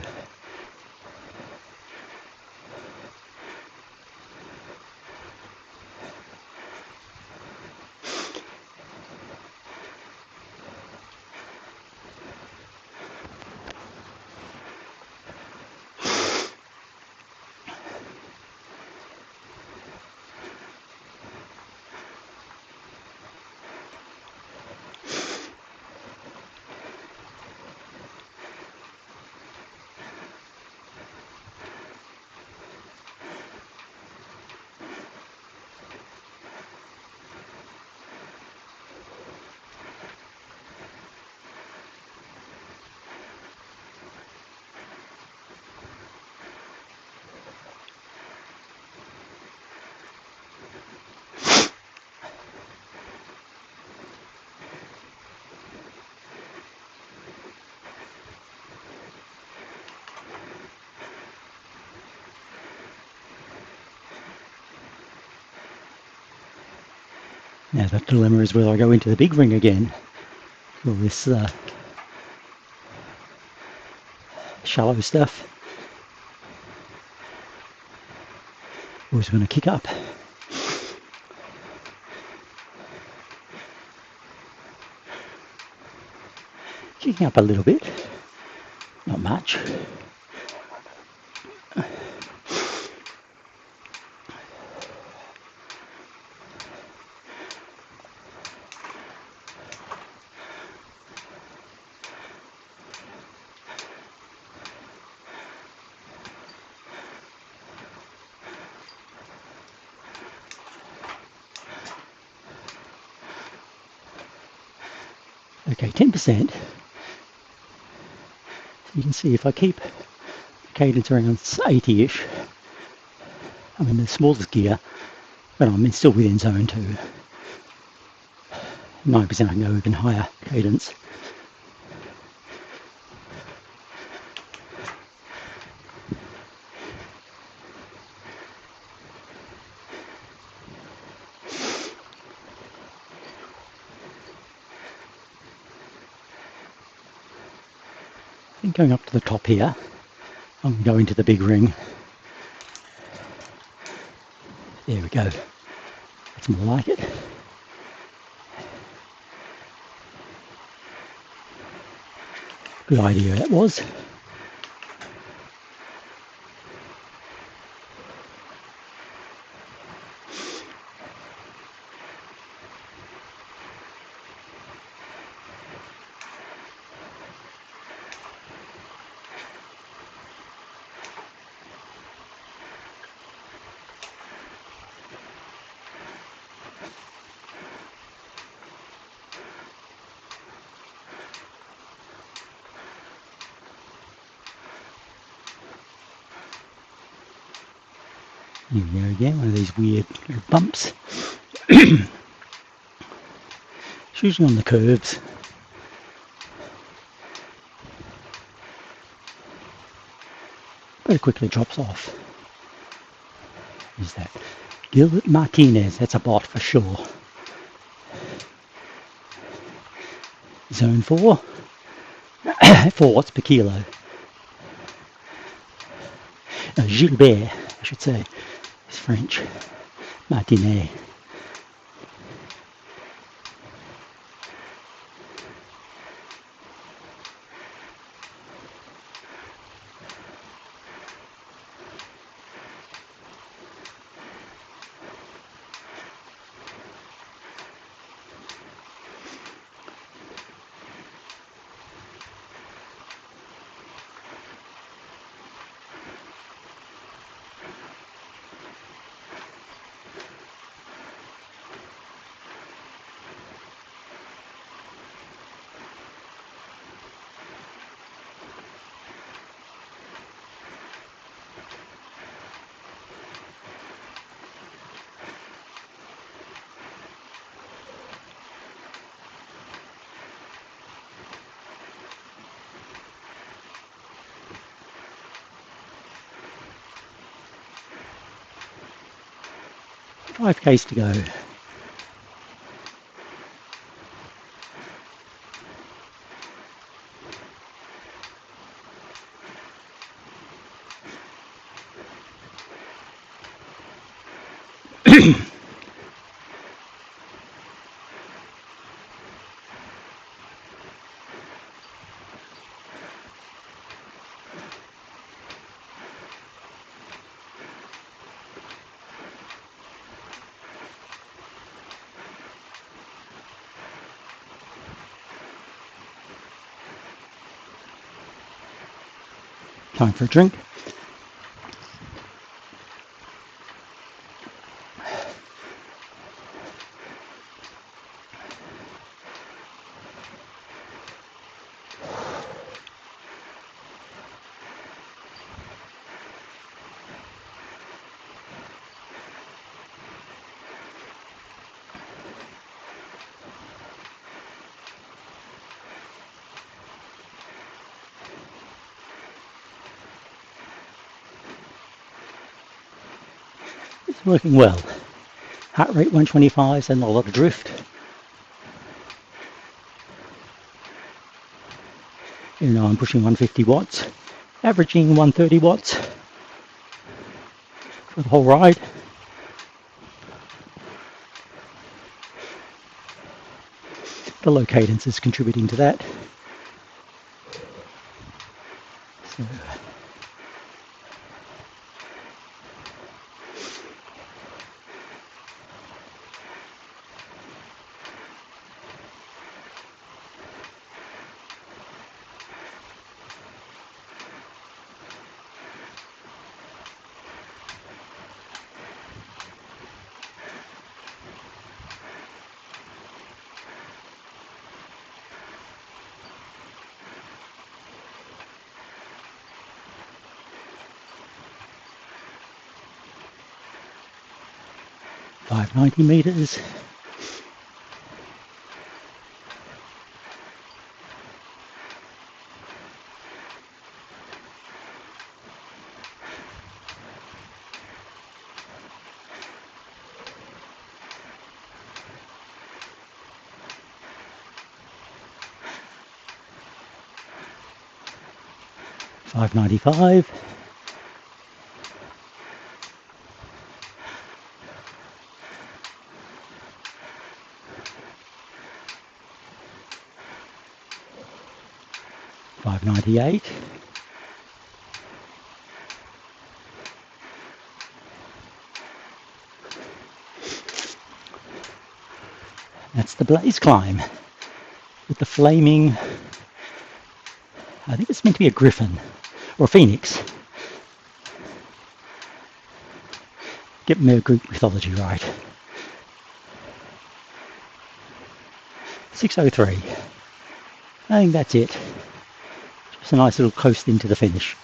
Now the dilemma is whether I go into the big ring again, all this shallow stuff, or is it going to kick up? Kicking up a little bit, not much. Okay, 10%. You can see if I keep the cadence around 80-ish, I'm in the smallest gear, but I'm still within zone 2. 9% I can go even higher cadence. I think going up to the top here, I'm going to go into the big ring. There we go. That's more like it. Good idea that was. Here we go again, one of these weird little bumps. It's usually on the curves. But it quickly drops off. Is that Gilbert Martinez? That's a bot for sure. Zone 4. 4 watts per kilo. Gilbert, I should say. It's French. Martinez. Five Ks to go. Time for a drink. It's working well. Heart rate 125 and a lot of drift. Even though I'm pushing 150 watts, averaging 130 watts for the whole ride. The low cadence is contributing to that. So, 590 meters. $5.95. $5.98. That's the Blaze Climb with the flaming, I think it's meant to be a griffin or a phoenix. Get my Greek mythology right. 6:03. I think that's it. Just a nice little coast into the finish.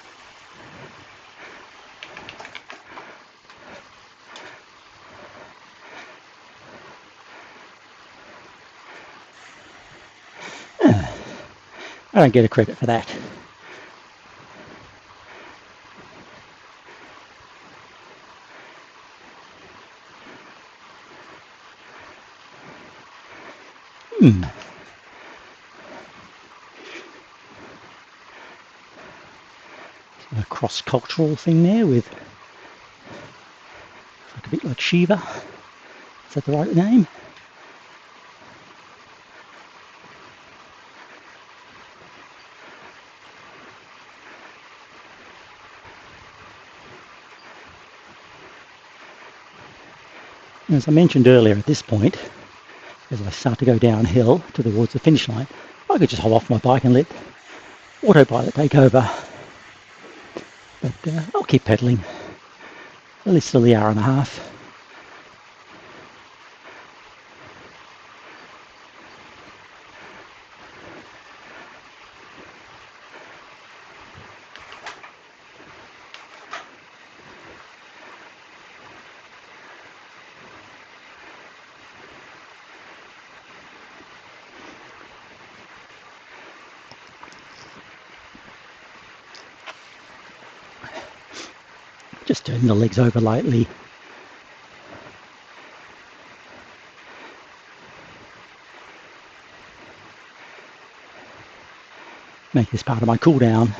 I don't get a credit for that. A cross-cultural thing there with like a bit like Shiva. Is that the right name? As I mentioned earlier, at this point, as I start to go downhill towards the finish line, I could just hop off my bike and let autopilot take over. But I'll keep pedaling. At least till the hour and a half. Just turning the legs over lightly. Make this part of my cool down.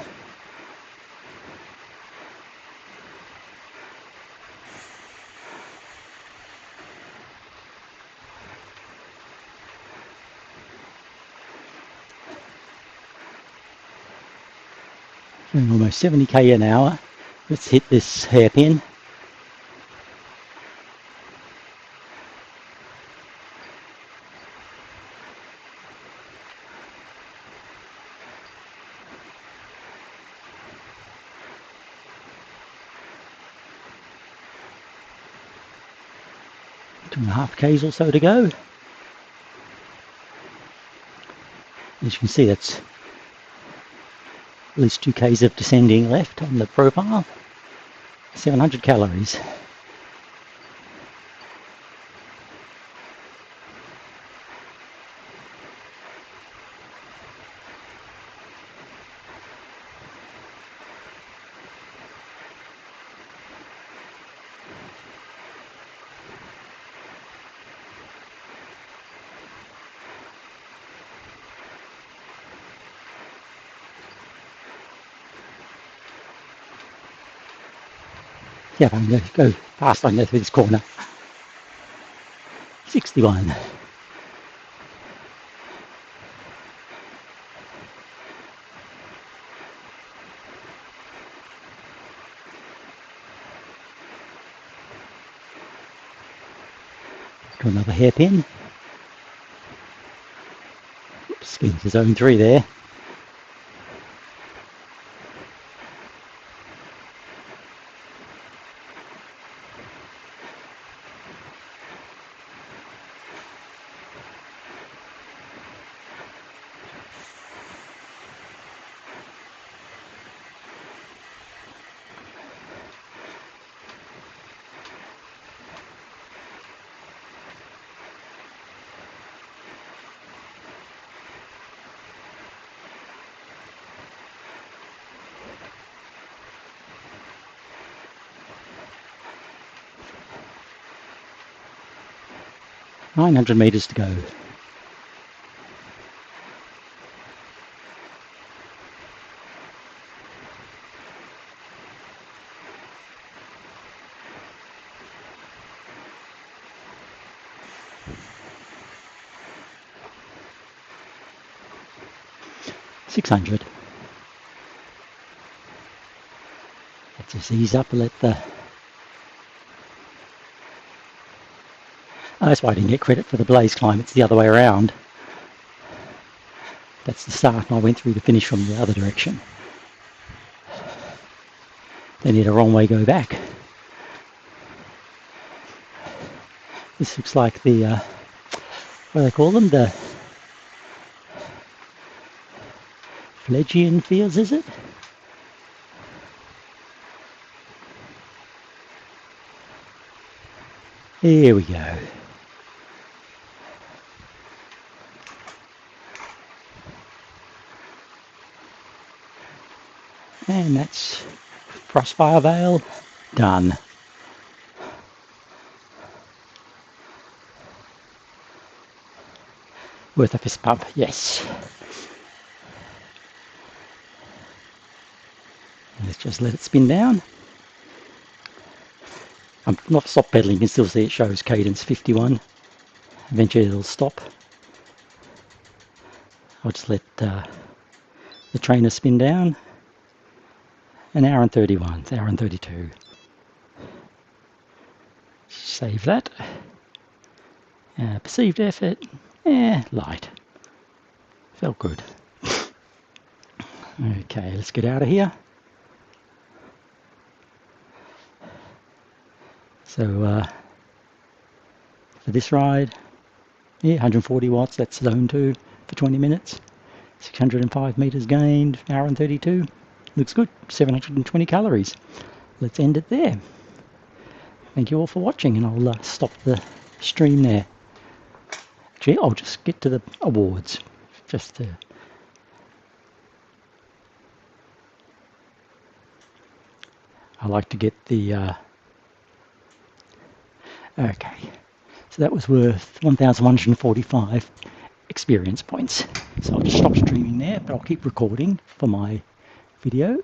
Doing almost 70k an hour. Let's hit this hairpin. Two and a half k's or so to go. As you can see, that's at least 2 k's of descending left on the profile. 700 calories. Yeah, I'm going to go fast. I'm going through this corner. 61. To another hairpin. Oops, into zone 3 there. 900 meters to go. $600. Let's just ease up and let the... Oh, that's why I didn't get credit for the blaze climb. It's the other way around. That's the start, and I went through the finish from the other direction. They need a wrong way go back. This looks like the, what do they call them? The Phlegian fields, is it? Here we go. And that's Frostfire Vale done. Worth a fist bump, yes. Let's just let it spin down. I'm not stop pedaling, you can still see it shows cadence 51. Eventually it'll stop. I'll just let the trainer spin down. An hour and 31, it's an hour and 32. Save that. Perceived effort, light. Felt good. Okay, let's get out of here. So for this ride, 140 watts, that's zone 2 for 20 minutes. 605 meters gained, hour and 32. Looks good, 720 calories. Let's end it there. Thank you all for watching, and I'll stop the stream there. Actually, I'll just get to the awards. Just to... I like to get the... Okay, so that was worth 1,145 experience points. So I'll just stop streaming there, but I'll keep recording for my video.